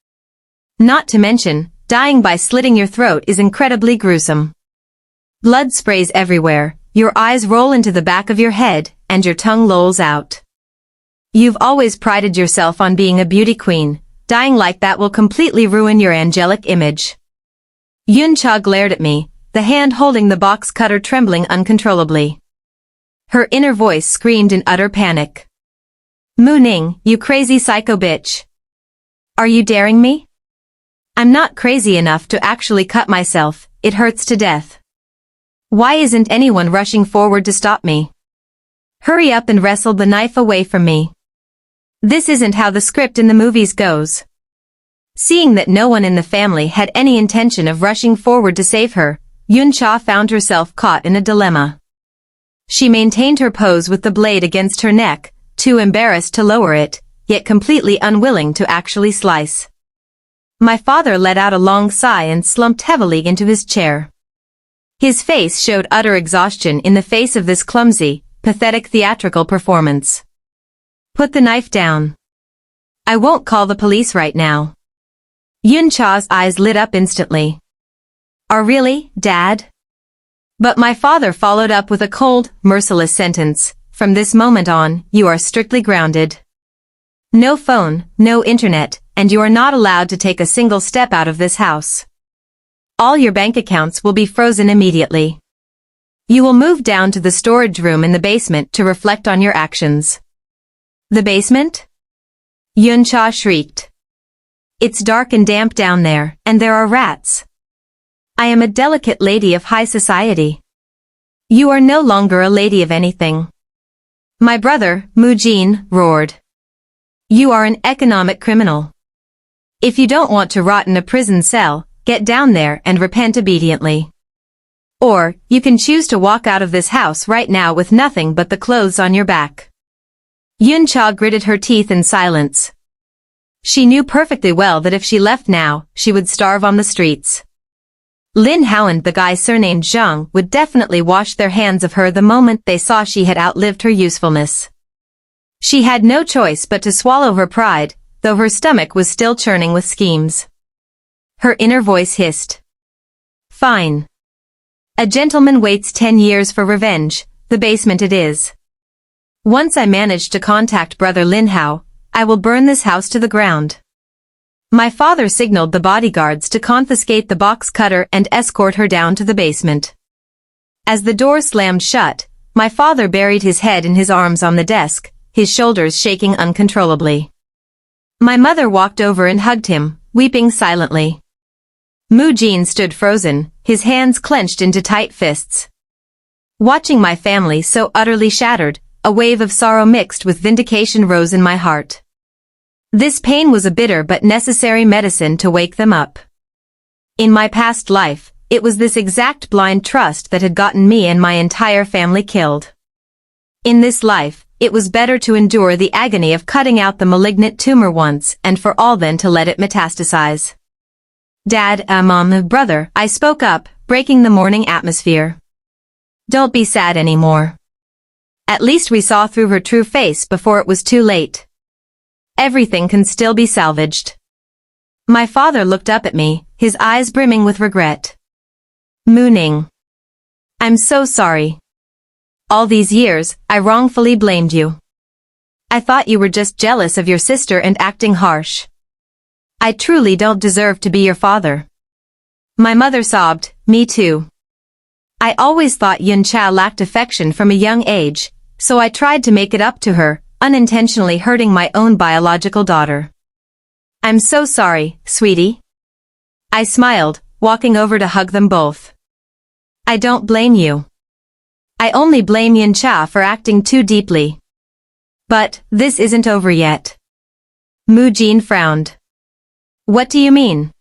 Not to mention, dying by slitting your throat is incredibly gruesome. Blood sprays everywhere, your eyes roll into the back of your head, and your tongue lolls out. You've always prided yourself on being a beauty queen, dying like that will completely ruin your angelic image. Yun-cha glared at me, the hand holding the box cutter trembling uncontrollably. Her inner voice screamed in utter panic. Mu-ning, you crazy psycho bitch. Are you daring me? I'm not crazy enough to actually cut myself, it hurts to death. Why isn't anyone rushing forward to stop me? Hurry up and wrestle the knife away from me. This isn't how the script in the movies goes. Seeing that no one in the family had any intention of rushing forward to save her, Yun-cha found herself caught in a dilemma. She maintained her pose with the blade against her neck, too embarrassed to lower it, yet completely unwilling to actually slice. My father let out a long sigh and slumped heavily into his chair. His face showed utter exhaustion in the face of this clumsy, pathetic theatrical performance. Put the knife down. I won't call the police right now. Yun-cha's eyes lit up instantly. Oh really, Dad? But my father followed up with a cold, merciless sentence. From this moment on, you are strictly grounded. No phone, no internet, and you are not allowed to take a single step out of this house. All your bank accounts will be frozen immediately. You will move down to the storage room in the basement to reflect on your actions. The basement? Yun-cha shrieked. It's dark and damp down there, and there are rats. I am a delicate lady of high society. You are no longer a lady of anything. My brother, Mu-jin, roared. You are an economic criminal. If you don't want to rot in a prison cell, get down there and repent obediently. Or, you can choose to walk out of this house right now with nothing but the clothes on your back. Yun-cha gritted her teeth in silence. She knew perfectly well that if she left now, she would starve on the streets. Lin Hao and the guy surnamed Zhang would definitely wash their hands of her the moment they saw she had outlived her usefulness. She had no choice but to swallow her pride, though her stomach was still churning with schemes. Her inner voice hissed. Fine. A gentleman waits 10 years for revenge, the basement it is. Once I manage to contact brother Lin Hao, I will burn this house to the ground. My father signaled the bodyguards to confiscate the box cutter and escort her down to the basement. As the door slammed shut, my father buried his head in his arms on the desk, his shoulders shaking uncontrollably. My mother walked over and hugged him, weeping silently. Mu Jin stood frozen, his hands clenched into tight fists. Watching my family so utterly shattered, a wave of sorrow mixed with vindication rose in my heart. This pain was a bitter but necessary medicine to wake them up. In my past life, it was this exact blind trust that had gotten me and my entire family killed. In this life, it was better to endure the agony of cutting out the malignant tumor once and for all than to let it metastasize. Dad, Mom, brother, I spoke up, breaking the morning atmosphere. Don't be sad anymore. At least we saw through her true face before it was too late. Everything can still be salvaged. My father looked up at me, his eyes brimming with regret. Mooning. I'm so sorry. All these years, I wrongfully blamed you. I thought you were just jealous of your sister and acting harsh. I truly don't deserve to be your father. My mother sobbed, me too. I always thought Yun Cha lacked affection from a young age, so I tried to make it up to her, unintentionally hurting my own biological daughter. I'm so sorry, sweetie. I smiled, walking over to hug them both. I don't blame you. I only blame Yun Cha for acting too deeply. But, this isn't over yet. Mu Jin frowned. What do you mean?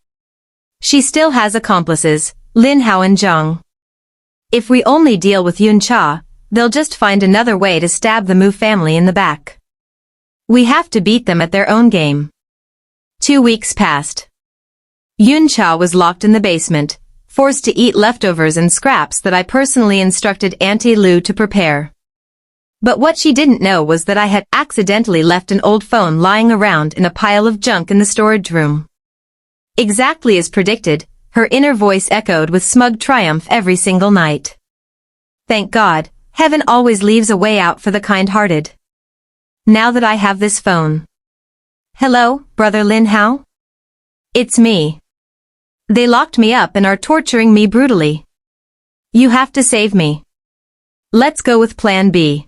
She still has accomplices, Lin Hao and Zhang. If we only deal with Yun Cha, they'll just find another way to stab the Mu family in the back. We have to beat them at their own game. 2 weeks passed. Yun Cha was locked in the basement, forced to eat leftovers and scraps that I personally instructed Auntie Lu to prepare. But what she didn't know was that I had accidentally left an old phone lying around in a pile of junk in the storage room. Exactly as predicted, her inner voice echoed with smug triumph every single night. Thank God, heaven always leaves a way out for the kind-hearted. Now that I have this phone. Hello, brother Lin Hao? It's me. They locked me up and are torturing me brutally. You have to save me. Let's go with Plan B.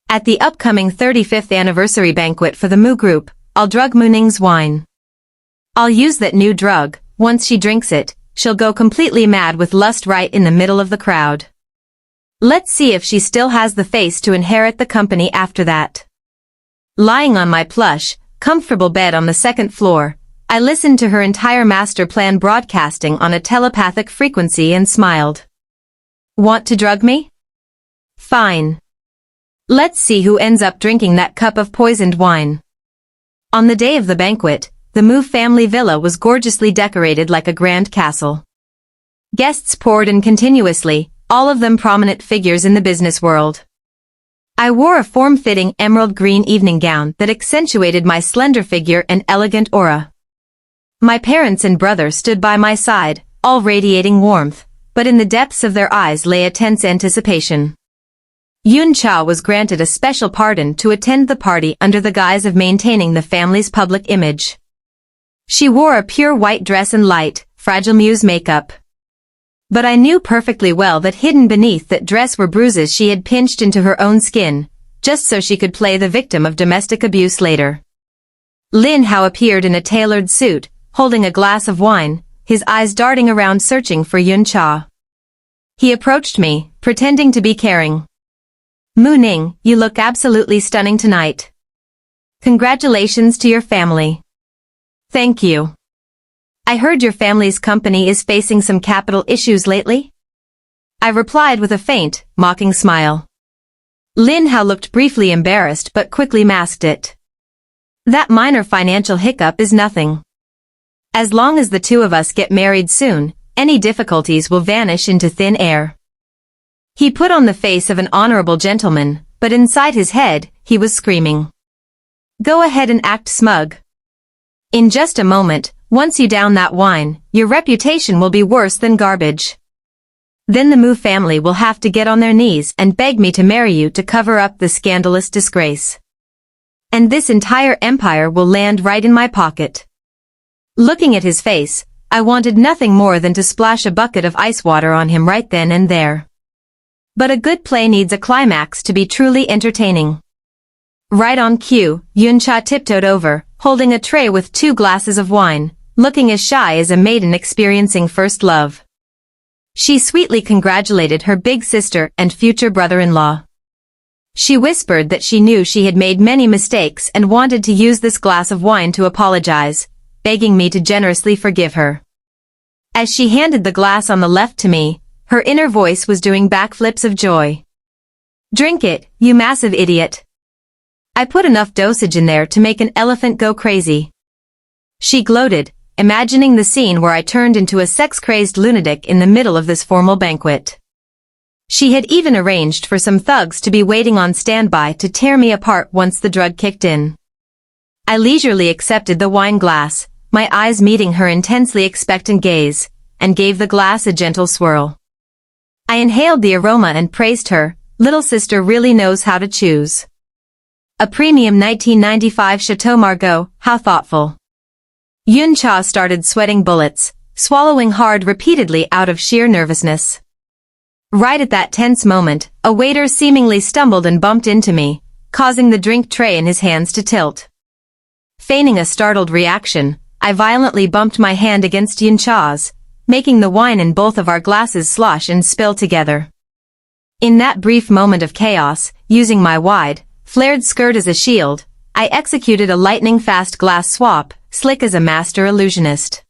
At the upcoming 35th anniversary banquet for the Mu Group, I'll drug Mu Ning's wine. I'll use that new drug. Once she drinks it, she'll go completely mad with lust right in the middle of the crowd. Let's see if she still has the face to inherit the company after that. Lying on my plush, comfortable bed on the second floor, I listened to her entire master plan broadcasting on a telepathic frequency and smiled. Want to drug me? Fine. Let's see who ends up drinking that cup of poisoned wine. On the day of the banquet, the Mu family villa was gorgeously decorated like a grand castle. Guests poured in continuously, all of them prominent figures in the business world. I wore a form-fitting emerald green evening gown that accentuated my slender figure and elegant aura. My parents and brother stood by my side, all radiating warmth, but in the depths of their eyes lay a tense anticipation. Yun Cha was granted a special pardon to attend the party under the guise of maintaining the family's public image. She wore a pure white dress and light, fragile muse makeup. But I knew perfectly well that hidden beneath that dress were bruises she had pinched into her own skin, just so she could play the victim of domestic abuse later. Lin Hao appeared in a tailored suit, holding a glass of wine, his eyes darting around searching for Yun Cha. He approached me, pretending to be caring. Mu Ning, you look absolutely stunning tonight. Congratulations to your family. Thank you. I heard your family's company is facing some capital issues lately? I replied with a faint, mocking smile. Lin Hao looked briefly embarrassed but quickly masked it. That minor financial hiccup is nothing. As long as the two of us get married soon, any difficulties will vanish into thin air. He put on the face of an honorable gentleman, but inside his head, he was screaming. Go ahead and act smug. In just a moment, once you down that wine, your reputation will be worse than garbage. Then the Mu family will have to get on their knees and beg me to marry you to cover up the scandalous disgrace. And this entire empire will land right in my pocket. Looking at his face, I wanted nothing more than to splash a bucket of ice water on him right then and there. But a good play needs a climax to be truly entertaining. Right on cue, Yuncha tiptoed over, holding a tray with 2 glasses of wine, looking as shy as a maiden experiencing first love. She sweetly congratulated her big sister and future brother-in-law. She whispered that she knew she had made many mistakes and wanted to use this glass of wine to apologize, begging me to generously forgive her. As she handed the glass on the left to me, her inner voice was doing backflips of joy. Drink it, you massive idiot. I put enough dosage in there to make an elephant go crazy. She gloated, imagining the scene where I turned into a sex-crazed lunatic in the middle of this formal banquet. She had even arranged for some thugs to be waiting on standby to tear me apart once the drug kicked in. I leisurely accepted the wine glass, my eyes meeting her intensely expectant gaze, and gave the glass a gentle swirl. I inhaled the aroma and praised her, little sister really knows how to choose. A premium 1995 Chateau Margaux, how thoughtful. Yun Cha started sweating bullets, swallowing hard repeatedly out of sheer nervousness. Right at that tense moment, a waiter seemingly stumbled and bumped into me, causing the drink tray in his hands to tilt. Feigning a startled reaction, I violently bumped my hand against Yun Cha's, making the wine in both of our glasses slosh and spill together. In that brief moment of chaos, using my wide, flared skirt as a shield, I executed a lightning-fast glass swap, slick as a master illusionist.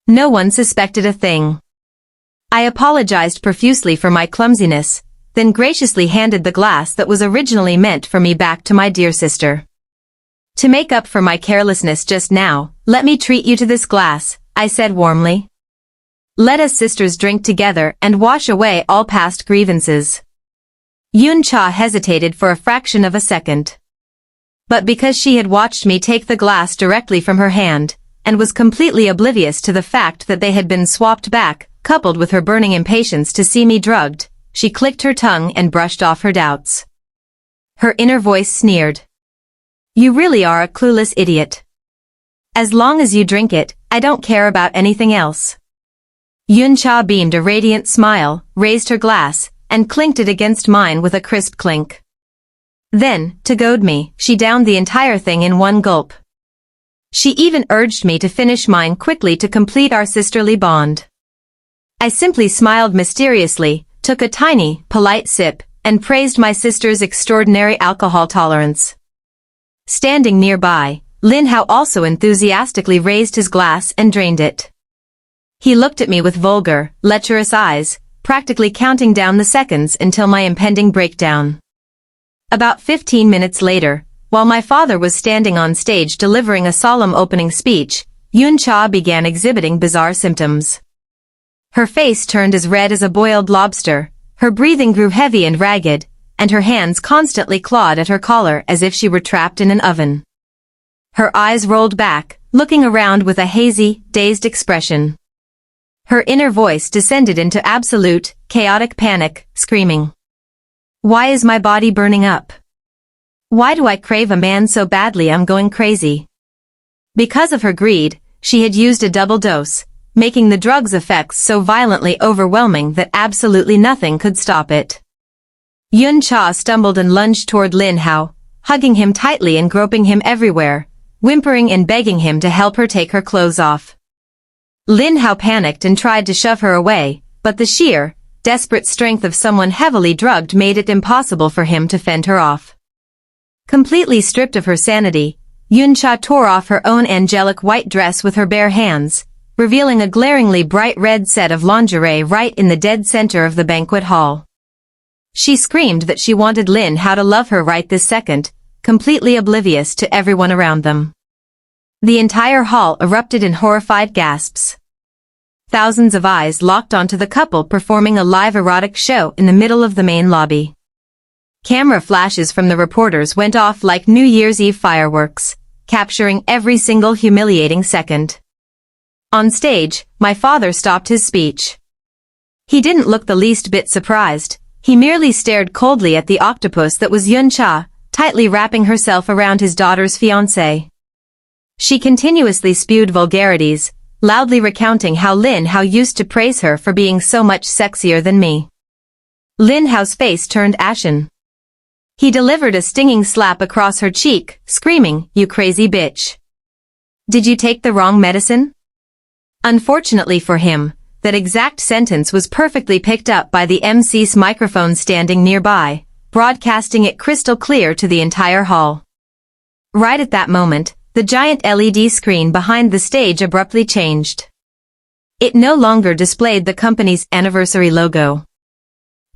No one suspected a thing. I apologized profusely for my clumsiness, then graciously handed the glass that was originally meant for me back to my dear sister. To make up for my carelessness just now, let me treat you to this glass, I said warmly. Let us sisters drink together and wash away all past grievances. Yun Cha hesitated for a fraction of a second. But because she had watched me take the glass directly from her hand, and was completely oblivious to the fact that they had been swapped back, coupled with her burning impatience to see me drugged, she clicked her tongue and brushed off her doubts. Her inner voice sneered. You really are a clueless idiot. As long as you drink it, I don't care about anything else. Yun Cha beamed a radiant smile, raised her glass, and clinked it against mine with a crisp clink. Then, to goad me, she downed the entire thing in one gulp. She even urged me to finish mine quickly to complete our sisterly bond. I simply smiled mysteriously, took a tiny, polite sip, and praised my sister's extraordinary alcohol tolerance. Standing nearby, Lin Hao also enthusiastically raised his glass and drained it. He looked at me with vulgar, lecherous eyes, practically counting down the seconds until my impending breakdown. About 15 minutes later, while my father was standing on stage delivering a solemn opening speech, Yun Cha began exhibiting bizarre symptoms. Her face turned as red as a boiled lobster, her breathing grew heavy and ragged, and her hands constantly clawed at her collar as if she were trapped in an oven. Her eyes rolled back, looking around with a hazy, dazed expression. Her inner voice descended into absolute, chaotic panic, screaming. Why is my body burning up? Why do I crave a man so badly I'm going crazy? Because of her greed, she had used a double dose, making the drug's effects so violently overwhelming that absolutely nothing could stop it. Yun Cha stumbled and lunged toward Lin Hao, hugging him tightly and groping him everywhere, whimpering and begging him to help her take her clothes off. Lin Hao panicked and tried to shove her away, but the sheer, desperate strength of someone heavily drugged made it impossible for him to fend her off. Completely stripped of her sanity, Yun Cha tore off her own angelic white dress with her bare hands, revealing a glaringly bright red set of lingerie right in the dead center of the banquet hall. She screamed that she wanted Lin Hao to love her right this second, completely oblivious to everyone around them. The entire hall erupted in horrified gasps. Thousands of eyes locked onto the couple performing a live erotic show in the middle of the main lobby. Camera flashes from the reporters went off like New Year's Eve fireworks, capturing every single humiliating second. On stage, my father stopped his speech. He didn't look the least bit surprised. He merely stared coldly at the octopus that was Yun Cha, tightly wrapping herself around his daughter's fiancé. She continuously spewed vulgarities, loudly recounting how Lin Hao used to praise her for being so much sexier than me. Lin Hao's face turned ashen. He delivered a stinging slap across her cheek, screaming, "You crazy bitch. Did you take the wrong medicine?" Unfortunately for him, that exact sentence was perfectly picked up by the MC's microphone standing nearby, broadcasting it crystal clear to the entire hall. Right at that moment, the giant LED screen behind the stage abruptly changed. It no longer displayed the company's anniversary logo.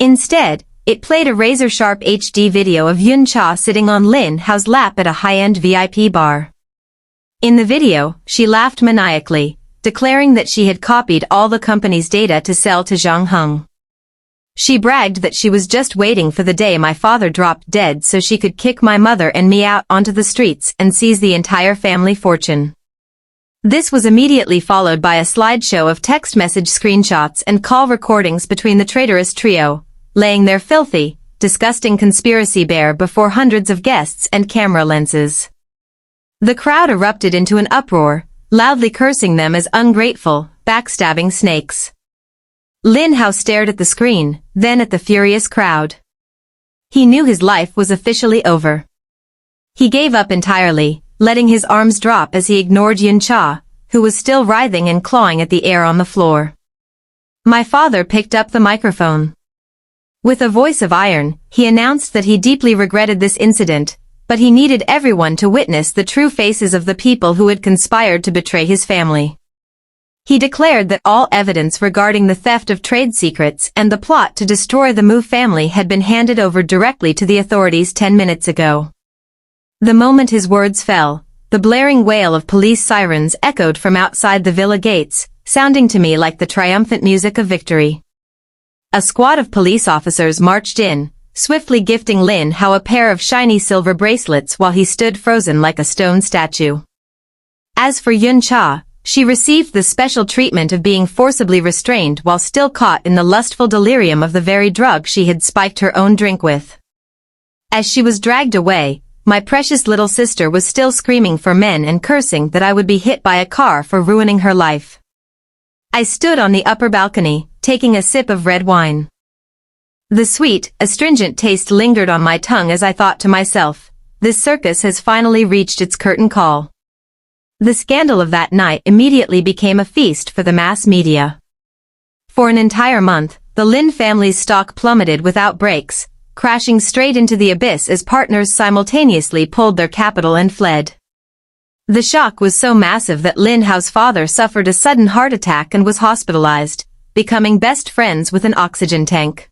Instead, it played a razor-sharp HD video of Yun Cha sitting on Lin Hao's lap at a high-end VIP bar. In the video, she laughed maniacally, declaring that she had copied all the company's data to sell to Zhang Heng. She bragged that she was just waiting for the day my father dropped dead so she could kick my mother and me out onto the streets and seize the entire family fortune. This was immediately followed by a slideshow of text message screenshots and call recordings between the traitorous trio, laying their filthy, disgusting conspiracy bare before hundreds of guests and camera lenses. The crowd erupted into an uproar, loudly cursing them as ungrateful, backstabbing snakes. Lin Hao stared at the screen, then at the furious crowd. He knew his life was officially over. He gave up entirely, letting his arms drop as he ignored Yun Cha, who was still writhing and clawing at the air on the floor. My father picked up the microphone. With a voice of iron, he announced that he deeply regretted this incident, but he needed everyone to witness the true faces of the people who had conspired to betray his family. He declared that all evidence regarding the theft of trade secrets and the plot to destroy the Mu family had been handed over directly to the authorities 10 minutes ago. The moment his words fell, the blaring wail of police sirens echoed from outside the villa gates, sounding to me like the triumphant music of victory. A squad of police officers marched in, swiftly gifting Lin Hao a pair of shiny silver bracelets while he stood frozen like a stone statue. As for Yun Cha, she received the special treatment of being forcibly restrained while still caught in the lustful delirium of the very drug she had spiked her own drink with. As she was dragged away, my precious little sister was still screaming for men and cursing that I would be hit by a car for ruining her life. I stood on the upper balcony, taking a sip of red wine. The sweet, astringent taste lingered on my tongue as I thought to myself, this circus has finally reached its curtain call. The scandal of that night immediately became a feast for the mass media. For an entire month, the Lin family's stock plummeted without breaks, crashing straight into the abyss as partners simultaneously pulled their capital and fled. The shock was so massive that Lin Hao's father suffered a sudden heart attack and was hospitalized, becoming best friends with an oxygen tank.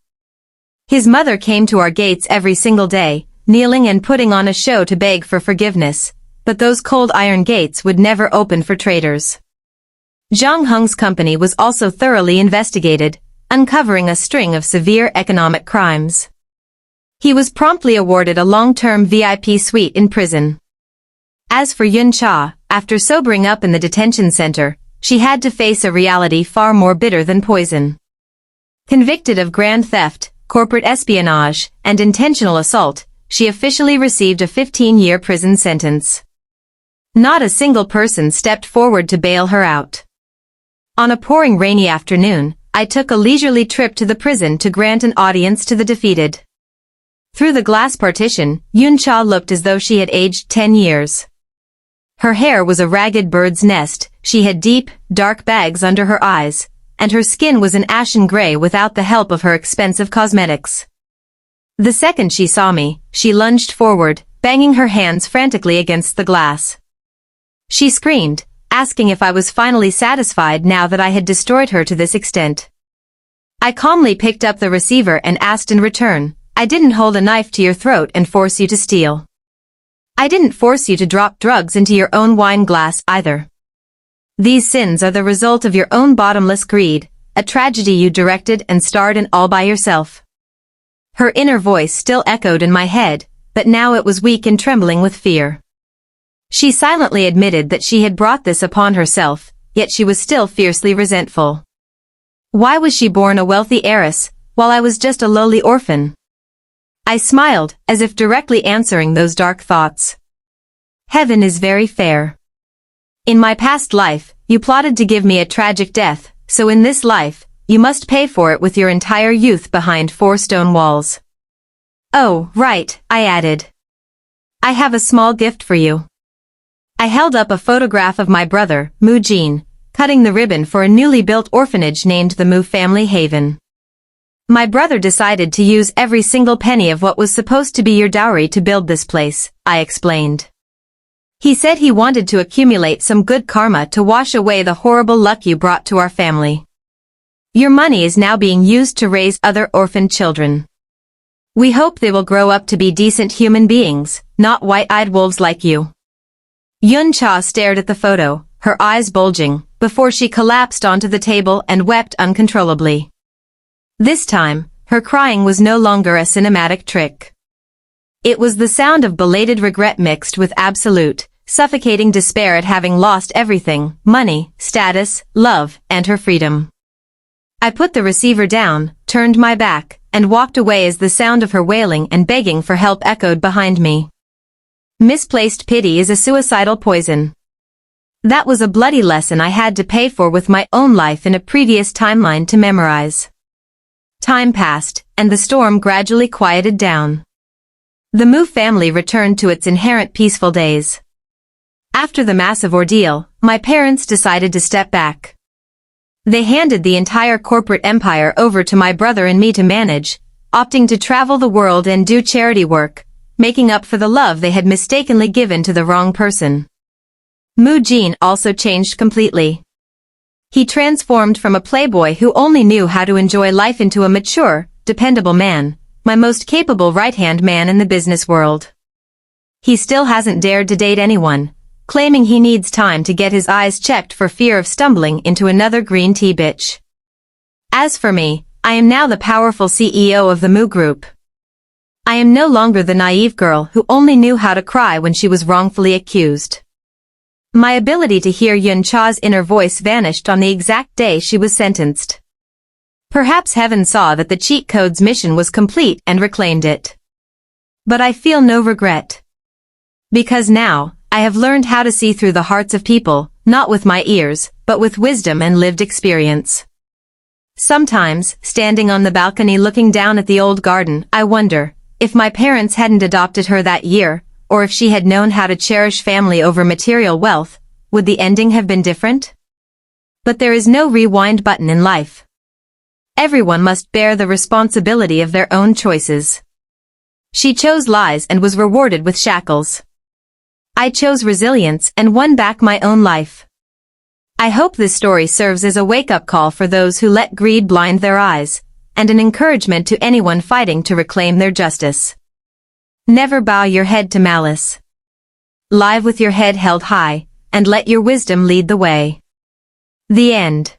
His mother came to our gates every single day, kneeling and putting on a show to beg for forgiveness, but those cold iron gates would never open for traitors. Zhang Heng's company was also thoroughly investigated, uncovering a string of severe economic crimes. He was promptly awarded a long-term VIP suite in prison. As for Yun Cha, after sobering up in the detention center, she had to face a reality far more bitter than poison. Convicted of grand theft, corporate espionage, and intentional assault, she officially received a 15-year prison sentence. Not a single person stepped forward to bail her out. On a pouring rainy afternoon, I took a leisurely trip to the prison to grant an audience to the defeated. Through the glass partition, Yun Cha looked as though she had aged 10 years. Her hair was a ragged bird's nest, she had deep, dark bags under her eyes, and her skin was an ashen gray without the help of her expensive cosmetics. The second she saw me, she lunged forward, banging her hands frantically against the glass. She screamed, asking if I was finally satisfied now that I had destroyed her to this extent. I calmly picked up the receiver and asked in return, I didn't hold a knife to your throat and force you to steal. I didn't force you to drop drugs into your own wine glass either. These sins are the result of your own bottomless greed, a tragedy you directed and starred in all by yourself. Her inner voice still echoed in my head, but now it was weak and trembling with fear. She silently admitted that she had brought this upon herself, yet she was still fiercely resentful. Why was she born a wealthy heiress, while I was just a lowly orphan? I smiled, as if directly answering those dark thoughts. Heaven is very fair. In my past life, you plotted to give me a tragic death, so in this life, you must pay for it with your entire youth behind 4 stone walls. Oh, right, I added. I have a small gift for you. I held up a photograph of my brother, Mu Jin, cutting the ribbon for a newly built orphanage named the Mu Family Haven. My brother decided to use every single penny of what was supposed to be your dowry to build this place, I explained. He said he wanted to accumulate some good karma to wash away the horrible luck you brought to our family. Your money is now being used to raise other orphaned children. We hope they will grow up to be decent human beings, not white-eyed wolves like you. Yun Cha stared at the photo, her eyes bulging, before she collapsed onto the table and wept uncontrollably. This time, her crying was no longer a cinematic trick. It was the sound of belated regret mixed with absolute, suffocating despair at having lost everything, money, status, love, and her freedom. I put the receiver down, turned my back, and walked away as the sound of her wailing and begging for help echoed behind me. Misplaced pity is a suicidal poison. That was a bloody lesson I had to pay for with my own life in a previous timeline to memorize. Time passed, and the storm gradually quieted down. The Mu family returned to its inherent peaceful days. After the massive ordeal, my parents decided to step back. They handed the entire corporate empire over to my brother and me to manage, opting to travel the world and do charity work, making up for the love they had mistakenly given to the wrong person. Mu Jin also changed completely. He transformed from a playboy who only knew how to enjoy life into a mature, dependable man, my most capable right-hand man in the business world. He still hasn't dared to date anyone, claiming he needs time to get his eyes checked for fear of stumbling into another green tea bitch. As for me, I am now the powerful CEO of the Mu Group. I am no longer the naive girl who only knew how to cry when she was wrongfully accused. My ability to hear Yun Cha's inner voice vanished on the exact day she was sentenced. Perhaps heaven saw that the cheat code's mission was complete and reclaimed it. But I feel no regret. Because now, I have learned how to see through the hearts of people, not with my ears, but with wisdom and lived experience. Sometimes, standing on the balcony looking down at the old garden, I wonder, if my parents hadn't adopted her that year, or if she had known how to cherish family over material wealth, would the ending have been different? But there is no rewind button in life. Everyone must bear the responsibility of their own choices. She chose lies and was rewarded with shackles. I chose resilience and won back my own life. I hope this story serves as a wake-up call for those who let greed blind their eyes, and an encouragement to anyone fighting to reclaim their justice. Never bow your head to malice. Live with your head held high, and let your wisdom lead the way. The end.